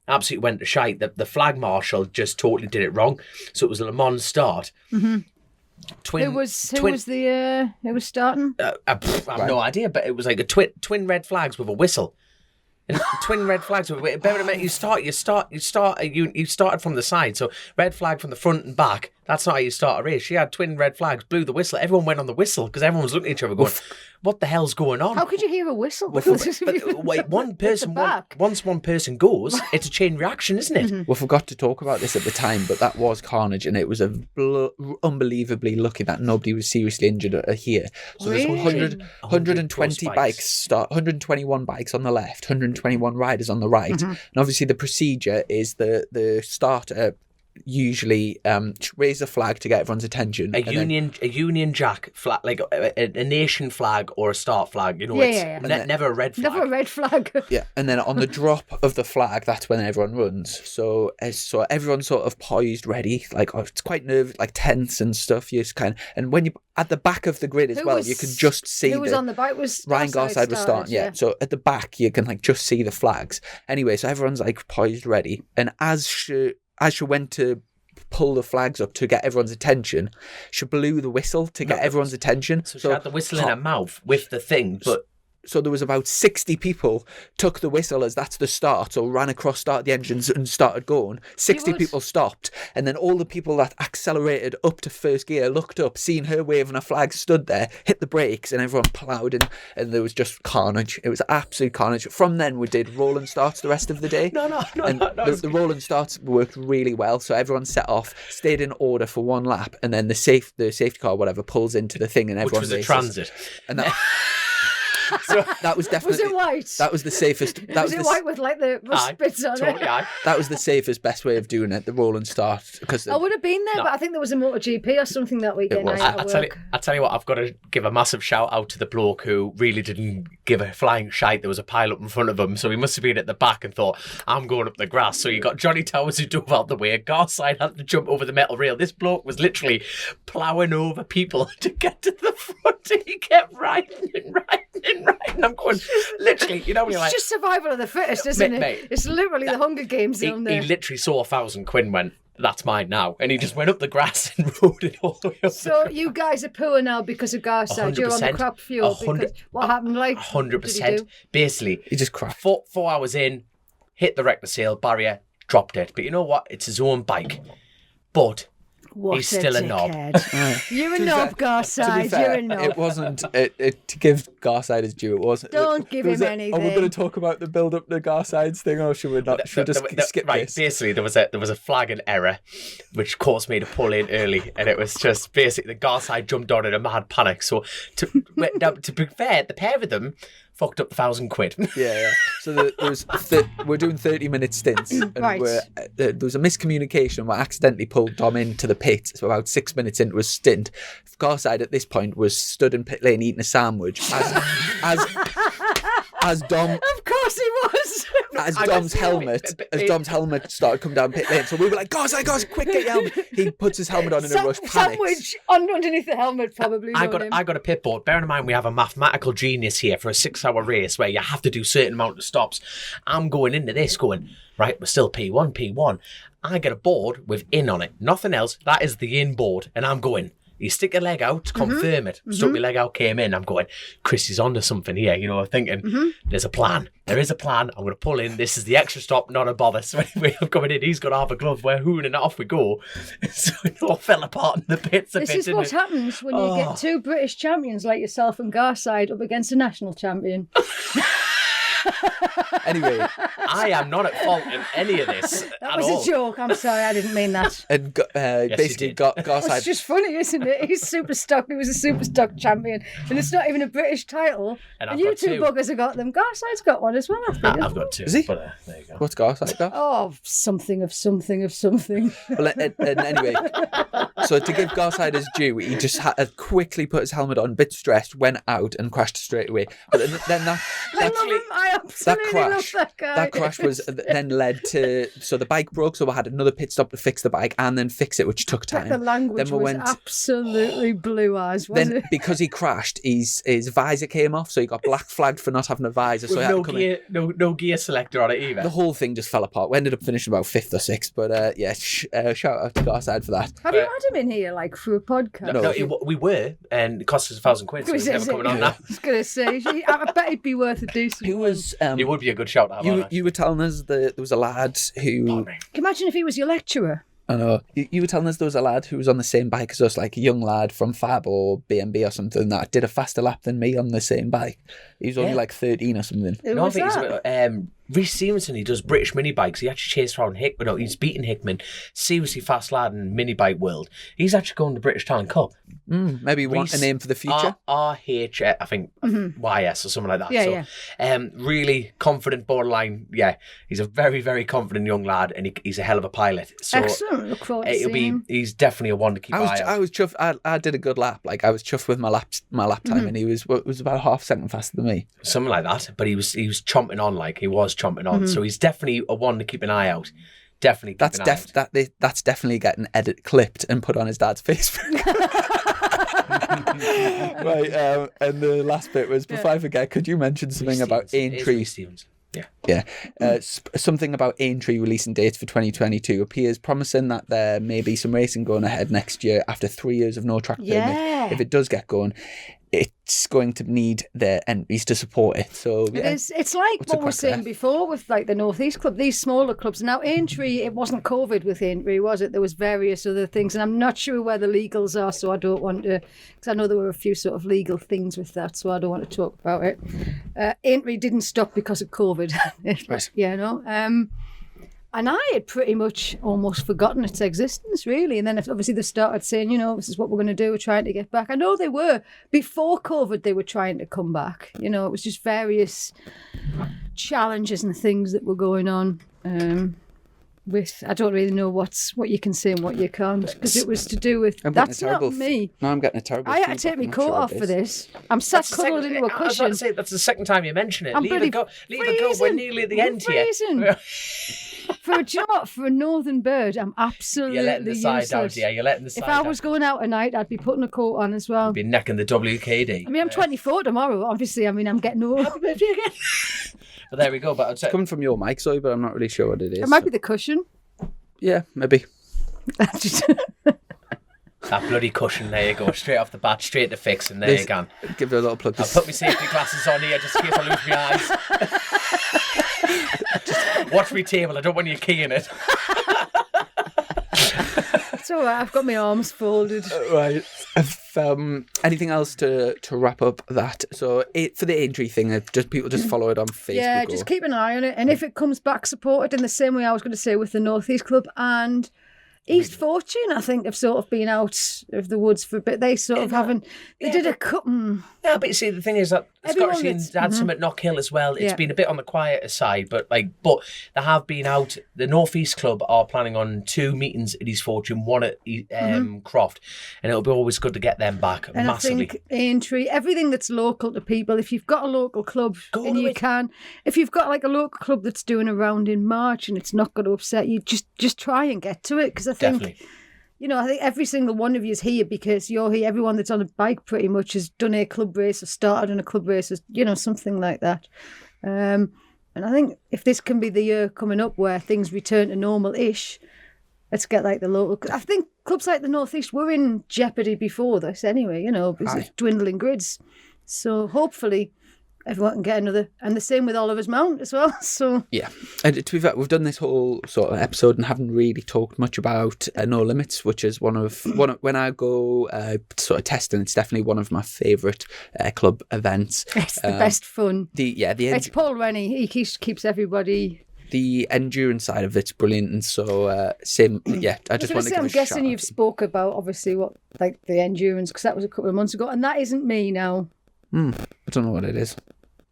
Absolutely went to shite. The flag marshal just totally did it wrong. So it was a Le Mans start. Mm-hmm. Twin, Who was starting? I have no idea, but it was like a twin red flags with a whistle. And twin red flags. Bear in mind, you started from the side, so red flag from the front and back. That's not how you start a race. She had twin red flags, blew the whistle. Everyone went on the whistle because everyone was looking at each other going, "What the hell's going on?" How could you hear a whistle? But wait, one person. Once one person goes, it's a chain reaction, isn't it? Mm-hmm. We forgot to talk about this at the time, but that was carnage, and it was unbelievably lucky that nobody was seriously injured here. So there's Really? 120 bikes, 121 bikes on the left, 121 riders on the right, Mm-hmm. and obviously the procedure is the starter usually raise a flag to get everyone's attention. A Union Jack flag, like a nation flag or a start flag. You know, Yeah, it's yeah. never a red flag. Never a red flag. Yeah, and then on the drop of the flag, that's when everyone runs. So everyone's sort of poised, ready. Like it's quite nervous, like tense and stuff. You just and when you at the back of the grid as you can just see. Who was on the bike? Was Ryan Garside was starting. Yeah, so at the back you can like just see the flags. Anyway, so everyone's like poised, ready, and as she went to pull the flags up to get everyone's attention, she blew the whistle to get everyone's attention. So she had the whistle in her mouth with the thing, but so there was about 60 people took the whistle as that's the start, so ran across, started the engines and started going. 60 people stopped, and then all the people that accelerated up to first gear looked up, seen her waving a flag, stood there, hit the brakes, and everyone ploughed in, and there was just carnage. It was absolute carnage. From then we did rolling starts the rest of the day. The rolling starts worked really well, so everyone set off, stayed in order for one lap, and then the safety car, whatever, pulls into the thing, and everyone which was races. a transit. And that So that was definitely. Was it white? That was the safest. Was it white with like the spits on it? That was the safest, best way of doing it. The roll and start, because I would have been there, but I think there was a MotoGP or something that weekend. I tell you what, I've got to give a massive shout out to the bloke who really didn't give a flying shite. There was a pile up in front of him, so he must have been at the back and thought, "I'm going up the grass." So you got Johnny Towers who dove out the way. Garside had to jump over the metal rail. This bloke was literally ploughing over people to get to the front. He kept riding. I'm going, literally, you know when you're like, it's just survival of the fittest, isn't it? Mate, it's literally the Hunger Games on there. He literally saw £1,000 went. that's mine now. And he just went up the grass and rode it all the way up. So you guys are poor now because of Garside. You're on the crap fuel. Because what happened? Like 100%. Basically, He just crashed. 4 hours in, hit the rector sail barrier, dropped it. But you know what? It's his own bike. But what he's still a knob. You're a knob, Garside. You're a knob. It wasn't to give Garside his due. It wasn't. Don't give him anything. Are we going to talk about the build up to Garside's thing, or should we not? Should we just skip right, this? basically there was a flagging error, which caused me to pull in early, and it was just basically the Garside jumped on in a mad panic. So to be fair, the pair of them fucked up £1,000. Yeah. So we're doing 30-minute stints, and Right. there was a miscommunication. We accidentally pulled Dom into the pit. So about 6 minutes into his stint, Garside at this point was stood in pit lane eating a sandwich as Dom. Of course he was. As Dom's helmet started coming down pit lane, so we were like, "Garside, quick, get your helmet!" He puts his helmet on in a rush, panics. Sandwich underneath the helmet, probably. I got a pit board. Bearing in mind we have a mathematical genius here for a 6-hour race where you have to do certain amount of stops. I'm going into this going, right, we're still P1. I get a board with in on it, nothing else. That is the in board, and I'm going. You stick your leg out to confirm it. Stuck my leg out, came in. I'm going, Chris is onto something here. You know, I'm thinking, there's a plan. There is a plan. I'm going to pull in. This is the extra stop, not a bother. So anyway, I'm coming in. He's got half a glove. We're hooning and off we go. So it all fell apart in the pits a bit, This is what happens when you get two British champions like yourself and Garside up against a national champion. Anyway, I am not at fault in any of this. That was a joke. I'm sorry, I didn't mean that. And basically, Garside. It's just funny, isn't it? He's super stock. He was a super stock champion, and it's not even a British title. And you two buggers have got them. Garside's got one as well. I think. I've got two. Is he? But, there you go. What's Garside got? Oh, something of something of something. Well, and anyway, so to give Garside his due, he just had quickly put his helmet on, a bit stressed, went out and crashed straight away. But then I absolutely love that guy. That crash was then led to, so the bike broke, so we had another pit stop to fix the bike and then fix it, which took time. The language was absolutely blue eyes, wasn't it? Because he crashed, his visor came off, so he got black flagged for not having a visor. So With no gear selector on it either. The whole thing just fell apart. We ended up finishing about 5th or 6th, but shout out to Garside for that. Have you had him in here, like, for a podcast? No, we were, and it cost us £1,000, so he's never coming on now. I was going to say, I bet he'd be worth a decent Who was... it would be a good shout out. You were telling us that there was a lad who... Can you imagine if he was your lecturer? I know. You were telling us there was a lad who was on the same bike as us, like a young lad from Fab or B&B or something, that did a faster lap than me on the same bike. He was only like 13 or something. Who was that? Reece Stevenson, he does British mini bikes. He actually chased around Hickman. No, he's beaten Hickman. Seriously fast lad in mini bike world. He's actually going to the British Talent Cup. Maybe you want a name for the future? RH, I think, YS or something like that. Yeah. Really confident, borderline. Yeah, he's a very, very confident young lad, and he's a hell of a pilot. So excellent. Look forward to seeing him. He's definitely a one to keep eye out. I was chuffed. I did a good lap. Like, I was chuffed with my lap time, and he was about half a second faster than me. Something like that. But he was chomping on, like he was chomping on. So he's definitely a one to keep an eye out. Definitely. That's definitely getting clipped and put on his dad's Facebook. Right, and the last bit was, before I forget, could you mention something about Aintree? Yeah. Something about Aintree releasing dates for 2022 appears promising that there may be some racing going ahead next year after 3 years of no track permit. If it does get going, it's going to need their entries to support it. So yeah, it's like what we were saying before with like the North East Club, these smaller clubs. Now Aintree, it wasn't COVID with Aintree, was it? There was various other things, and I'm not sure where the legals are, so I don't want to, because I know there were a few sort of legal things with that, so I don't want to talk about it. Aintree didn't stop because of COVID. Right. You know. And I had pretty much almost forgotten its existence, really. And then obviously they started saying, you know, this is what we're going to do. We're trying to get back. I know they were. Before COVID, they were trying to come back. You know, it was just various challenges and things that were going on with, I don't really know what you can say and what you can't, because it was to do with, that's not me. No, I'm getting a terrible I had to take my coat off for this. I'm sat cuddled into a cushion. I was about to say, that's the second time you mention it. Leave it go. We're nearly at the end here. For a northern bird, I'm absolutely You're letting the side useless. out, you're letting the side out. If I was going out at night, I'd be putting a coat on as well. You'd be necking the WKD. I mean, I'm 24 tomorrow, obviously. I mean, I'm getting old. Happy birthday again. But there we go. But it's coming from your mic, Zoe, but I'm not really sure what it is. It might be the cushion. Yeah, maybe. That bloody cushion, there you go. Straight off the bat, straight to fix, and there you go. Give it a little plug. I'll put my safety glasses on here just in case I lose my eyes. Just watch me table, I don't want you keying it. It's all right, I've got my arms folded. Right. Anything else to wrap up that? So for the injury thing, people just follow it on Facebook. Yeah, just keep an eye on it. And if it comes back, support it in the same way I was going to say with the North East Club and East Fortune, I think, have sort of been out of the woods for a bit. They sort of haven't. They did a cut. No, but you see, the thing is that Scottish Unions had some at Knock Hill as well. It's been a bit on the quieter side, but they have been out. The North East Club are planning on 2 meetings at East Fortune, one at Croft, and it'll be always good to get them back and massively. I think Aintree, everything that's local to people. If you've got a local club, if you've got like a local club that's doing a round in March and it's not going to upset you, just try and get to it, because I think. Definitely. I think every single one of you is here because you're here. Everyone that's on a bike pretty much has done a club race or started on a club race, something like that. And I think if this can be the year coming up where things return to normal-ish, let's get like the local... I think clubs like the North East were in jeopardy before this anyway, because of dwindling grids. So hopefully everyone can get another... And the same with Oliver's Mount as well, so... Yeah. And to be fair, we've done this whole sort of episode and haven't really talked much about No Limits, which is one of when I go sort of testing, it's definitely one of my favourite club events. It's the best fun. It's Paul Rennie. He keeps everybody... The endurance side of it's brilliant, and so same. Yeah, I just want to give I'm a shout guessing you've spoke about obviously what like the endurance, because that was a couple of months ago, and that isn't me now. I don't know what it is.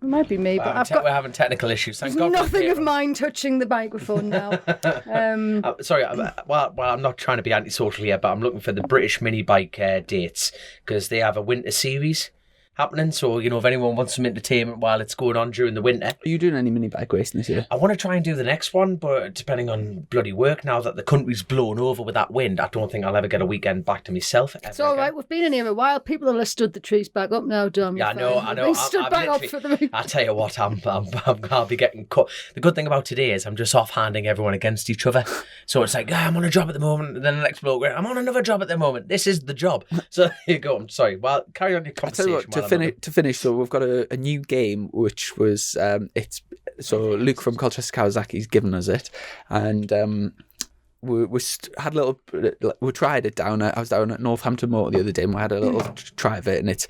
It might be me, but we're having technical issues. Thank there's God nothing of mine touching the microphone now. Sorry, I'm not trying to be antisocial here, but I'm looking for the British mini bike dates, because they have a winter series happening. So, if anyone wants some entertainment while it's going on during the winter. Are you doing any mini bike racing this year? I want to try and do the next one, but depending on bloody work, now that the country's blown over with that wind, I don't think I'll ever get a weekend back to myself. It's all right. We've been in here a while. People will have stood the trees back up now, Dom. Yeah, I know. Stood back up for the... I tell you what, I'll be getting cut. The good thing about today is I'm just offhanding everyone against each other. So it's like, I'm on a job at the moment, and then the next bloke, I'm on another job at the moment. This is the job. So there you go. I'm sorry. Well, carry on your conversation. I tell you what, to finish. So we've got a new game, which was Luke from Colchester Kawasaki's given us it, and we tried it down. I was down at Northampton Motor the other day, and we had a little try of it, and it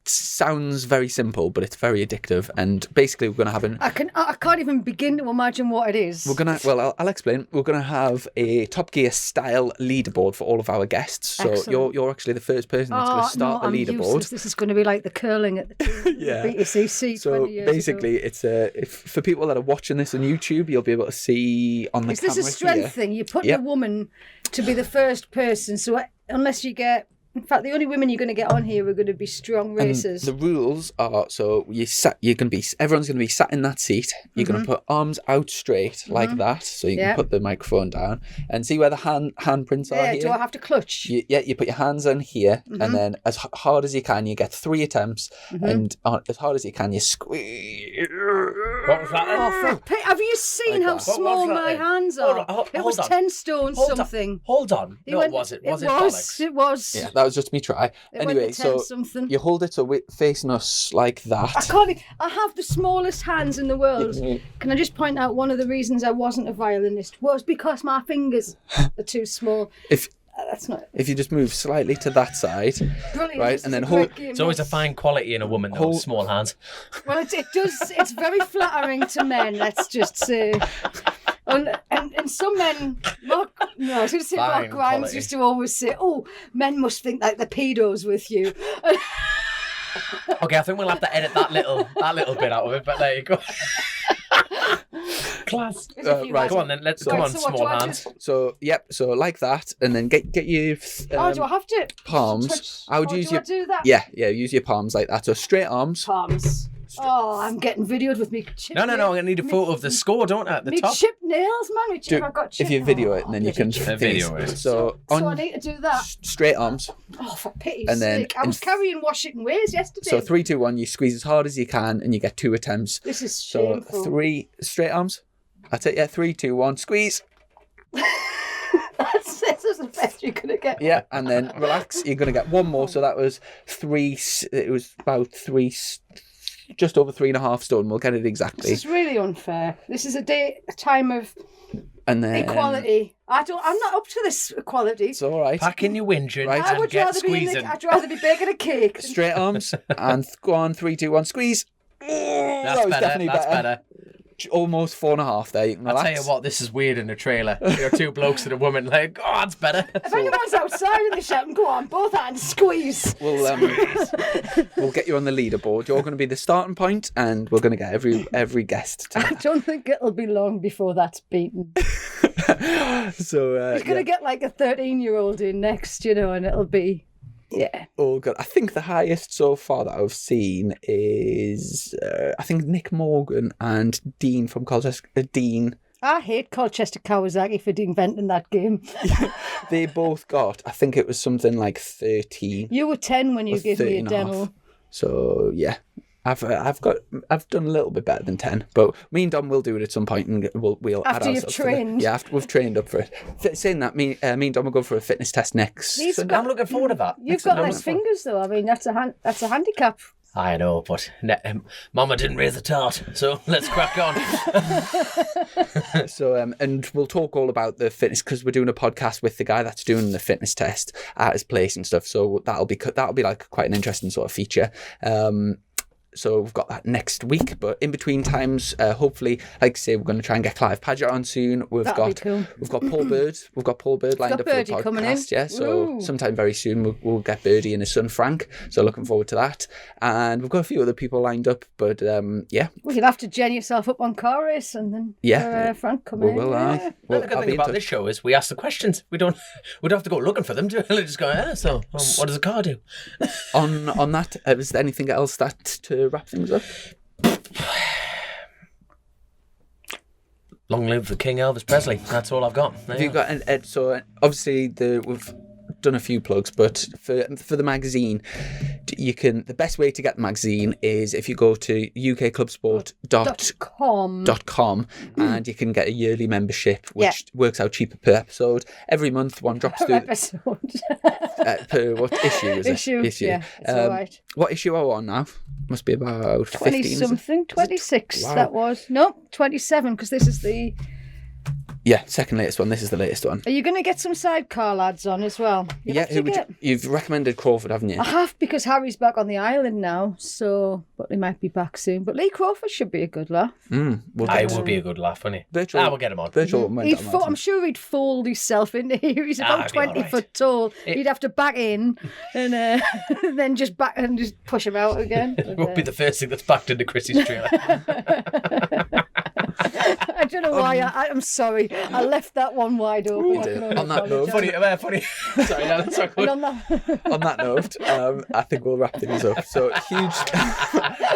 sounds very simple, but it's very addictive. And basically, we're going to have I can't even begin to imagine what it is. I'll explain. We're going to have a Top Gear style leaderboard for all of our guests. So you're actually the first person that's going to start the leaderboard. Useless. This is going to be like the curling at the BTCC. So 20 years basically, ago. it's for people that are watching this on YouTube, you'll be able to see on the camera. Is this a strength thing? You're putting a woman to be the first person. So unless you get... In fact, the only women you're going to get on here are going to be strong racers. And the rules are, so everyone's going to be sat in that seat. You're going to put arms out straight like that, so you can put the microphone down and see where the handprints are here. Do I have to clutch? You put your hands in here, and then as hard as you can, you get 3 attempts, and as hard as you can, you squeeze. What was that? Have you seen how small my hands are? It was 10 stone something. Hold on. No, it wasn't. Was it bollocks? It was. Yeah, that was just me try. Anyway, so you hold it so facing us like that. I have the smallest hands in the world. Can I just point out one of the reasons I wasn't a violinist was because my fingers are too small. If you just move slightly to that side, brilliant, right, and then hold. It's always a fine quality in a woman, those small hands. Well, it does. It's very flattering to men. Let's just say. And some men, Mark Grimes quality. Used to always say, "Oh, men must think like the pedos with you." Okay, I think we'll have to edit that little bit out of it, but there you go. Class. Right, come on then. Come on, small hands. So like that, and then get your. Do I have to? Palms. I would use do that? Yeah, use your palms like that. So straight arms. Palms. Oh, I'm getting videoed with me chip. No. I'm going to need a photo of the score, don't I? At the top. Chip nails, man. If you video it, and then you can video it. So I need to do that. Straight arms. Oh, for pity's sake! I was carrying Washington Ways yesterday. So 3, 2, 1. You squeeze as hard as you can, and you get 2 attempts. This is shameful. So 3 straight arms. That's it. Yeah, 3, 2, 1. Squeeze. That's was the best you're going to get. Yeah, and then relax. You're going to get one more. So that was three. It was about three, just over 3.5 stone. We'll get it exactly. This is really unfair. This is a time of And then equality. I'm not up to this equality. It's all right. Pack in your whinging Right. and get squeezing. I'd rather be baking a cake. Straight arms and go on. 3, 2, 1. Squeeze. That's better. That's better. Almost 4.5 there. You can I'll relax. tell you what, this is weird in a trailer. You're two blokes and a woman like, oh, that's better. If anyone's outside and they shout, go on, both hands, squeeze. We'll get you on the leaderboard. You're going to be the starting point, and we're going to get every guest. I don't think it'll be long before that's beaten. So He's going to get like a 13-year-old in next, and it'll be, yeah. all good. I think the highest so far that I've seen is I think Nick Morgan and Dean from Colchester. Dean. I hate Colchester Kawasaki for inventing that game. They both got, I think it was something like 13. You were 10 when you or gave me a 13.5. demo. So yeah, I've done a little bit better than 10, but me and Dom will do it at some point, and we'll add After you've ourselves to the- trained. Yeah, after we've trained up for it. Saying that, me and Dom will go for a fitness test next. He's Sunday. got- I'm looking forward to that. You've got nice fingers, though. I mean, that's a handicap. I know, but Mama didn't raise the tart, so let's crack on. So and we'll talk all about the fitness, because we're doing a podcast with the guy that's doing the fitness test at his place and stuff. So that'll be like quite an interesting sort of feature. So we've got that next week, but in between times, hopefully, like I say, we're going to try and get Clive Padgett on soon. We've That'd be got cool. Paul Bird. We've got Paul Bird lined up for the Birdie podcast. coming in. Yeah, so Woo. sometime very soon we'll get Birdie and his son Frank. So looking forward to that. And we've got a few other people lined up, but yeah, Well, you'll have to gen yourself up on car race and then Frank come we in. will. Yeah. Well, the good thing about this show is we ask the questions. We don't have to go looking for them. We just go, so what does a car do? On that, is there anything else to wrap things up? Long live the King Elvis Presley. That's all I've got. Have you got so obviously we've done a few plugs, but for the magazine, the best way to get the magazine is if you go to UKCLUBSPORT.com and you can get a yearly membership, which works out cheaper per episode. Every month one drops Per through episode. per what issue is it? Issue. Yeah, it's all right. What issue are we on now? Must be about 20 15 something, 26 Wow. that was. No, 27, because this is the... Yeah, second latest one. This is the latest one. Are you going to get some sidecar lads on as well? You've recommended Crawford, haven't you? I have, because Harry's back on the island now, but he might be back soon. But Lee Crawford should be a good laugh. We'll I get would be a good laugh, wouldn't he? Virtual. We'll get him on. Virtual. went down that I'm sure he'd fold himself into here. He's about it'd be all 20 right. foot tall. He'd have to back in and then just back and just push him out again. It won't be the first thing that's backed into Chrissy's trailer. I don't know why. I'm sorry. I left that one wide open. You I did. can only On that note, apologise. funny. Sorry, no, that's not And good. on that, on that note, I think we'll wrap things up. So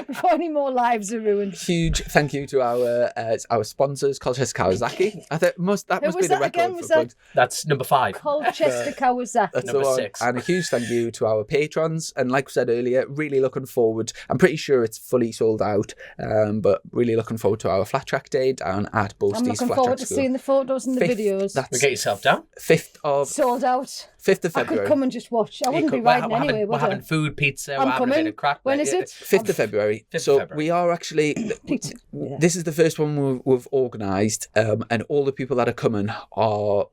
before any more lives are ruined. huge thank you to our sponsors, Colchester Kawasaki. I think that must Who be was the that record again? for Was that plugs. That's number 5. Colchester Kawasaki? That's Number the one. 6. And a huge thank you to our patrons. And like we said earlier, really looking forward. I'm pretty sure it's fully sold out, but really looking forward to our flat track day down at I'm Boasty's looking Flat forward Track to School. seeing the photos and the videos. That's Get yourself down. 5th of Sold out. 5th of I could February. come and just watch. I wouldn't be We're riding having- anyway, We're would having I? food, pizza, I'm we're having a bit coming. of crack. When mate. is it? 5th of February. 5th of So February. we are actually, Pizza. Yeah. this is the first one we've organised, and all the people that are coming are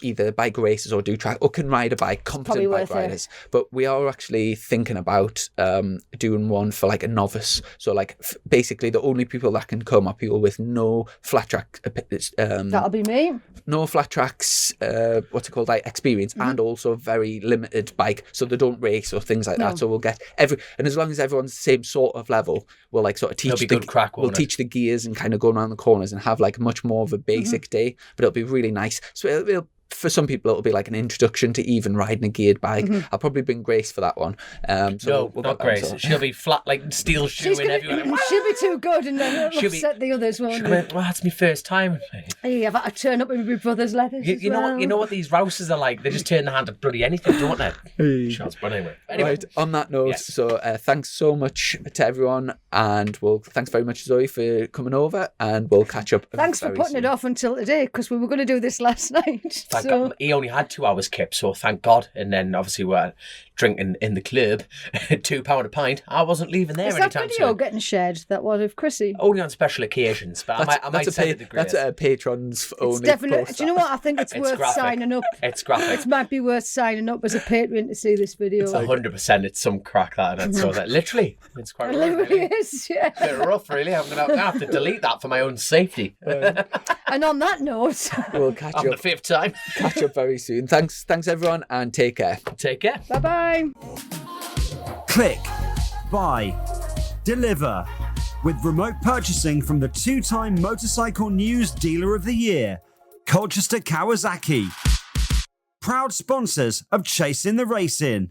either bike racers or do track or can ride a bike, competent Probably bike worth it. riders. But we are actually thinking about doing one for like a novice. So like basically the only people that can come are people with no flat track That'll be me. no flat tracks what's it called, like experience, Mm-hmm. and also very limited bike, so they don't race or things like that. So we'll get and as long as everyone's the same sort of level, we'll like sort of teach It'll be good crack, we'll won't it? teach the gears and kind of go around the corners and have like much more of a basic Mm-hmm. day, but it'll be really nice. So it'll for some people it'll be like an introduction to even riding a geared bike. Mm-hmm. I'll probably bring Grace for that one. So No, we'll not get that Grace. sorted. She'll be flat like steel She'll shoeing everyone. be too good and then it'll She'll be- upset the others, won't She'll it? go, well, that's my first time. Hey, I've had to turn up with my brother's letters. You know what these rouses are like? They just turn their hand at bloody anything, don't they? Shots, but anyway. Right, on that note, Yes. so thanks so much to everyone, and thanks very much, Zoe, for coming over, and we'll catch up. Thanks for very putting soon. it off until today, because we were going to do this last night. He only had 2 hours kip, so thank God. And then obviously we're drinking in the club, £2 a pint. I wasn't leaving there anytime soon. Is that video getting shared, that one of Chrissy? Only on special occasions, but I might send it to Grace. That's a patrons only. It's definitely. post. Do you know what? I think it's worth graphic. signing up. It's graphic. It might be worth signing up as a patron to see this video. It's 100%. It's some crack that, and so that literally, it's quite It rough, really really. is, yeah. A bit rough, really. I'm gonna have to delete that for my own safety. And on that note, We'll catch On up. the 5th time. Catch up very soon. Thanks everyone, and take care. Take care. bye-bye. Click, buy, deliver. With remote purchasing from the 2-time Motorcycle News Dealer of the Year, Colchester Kawasaki. Proud sponsors of Chasing the Racing.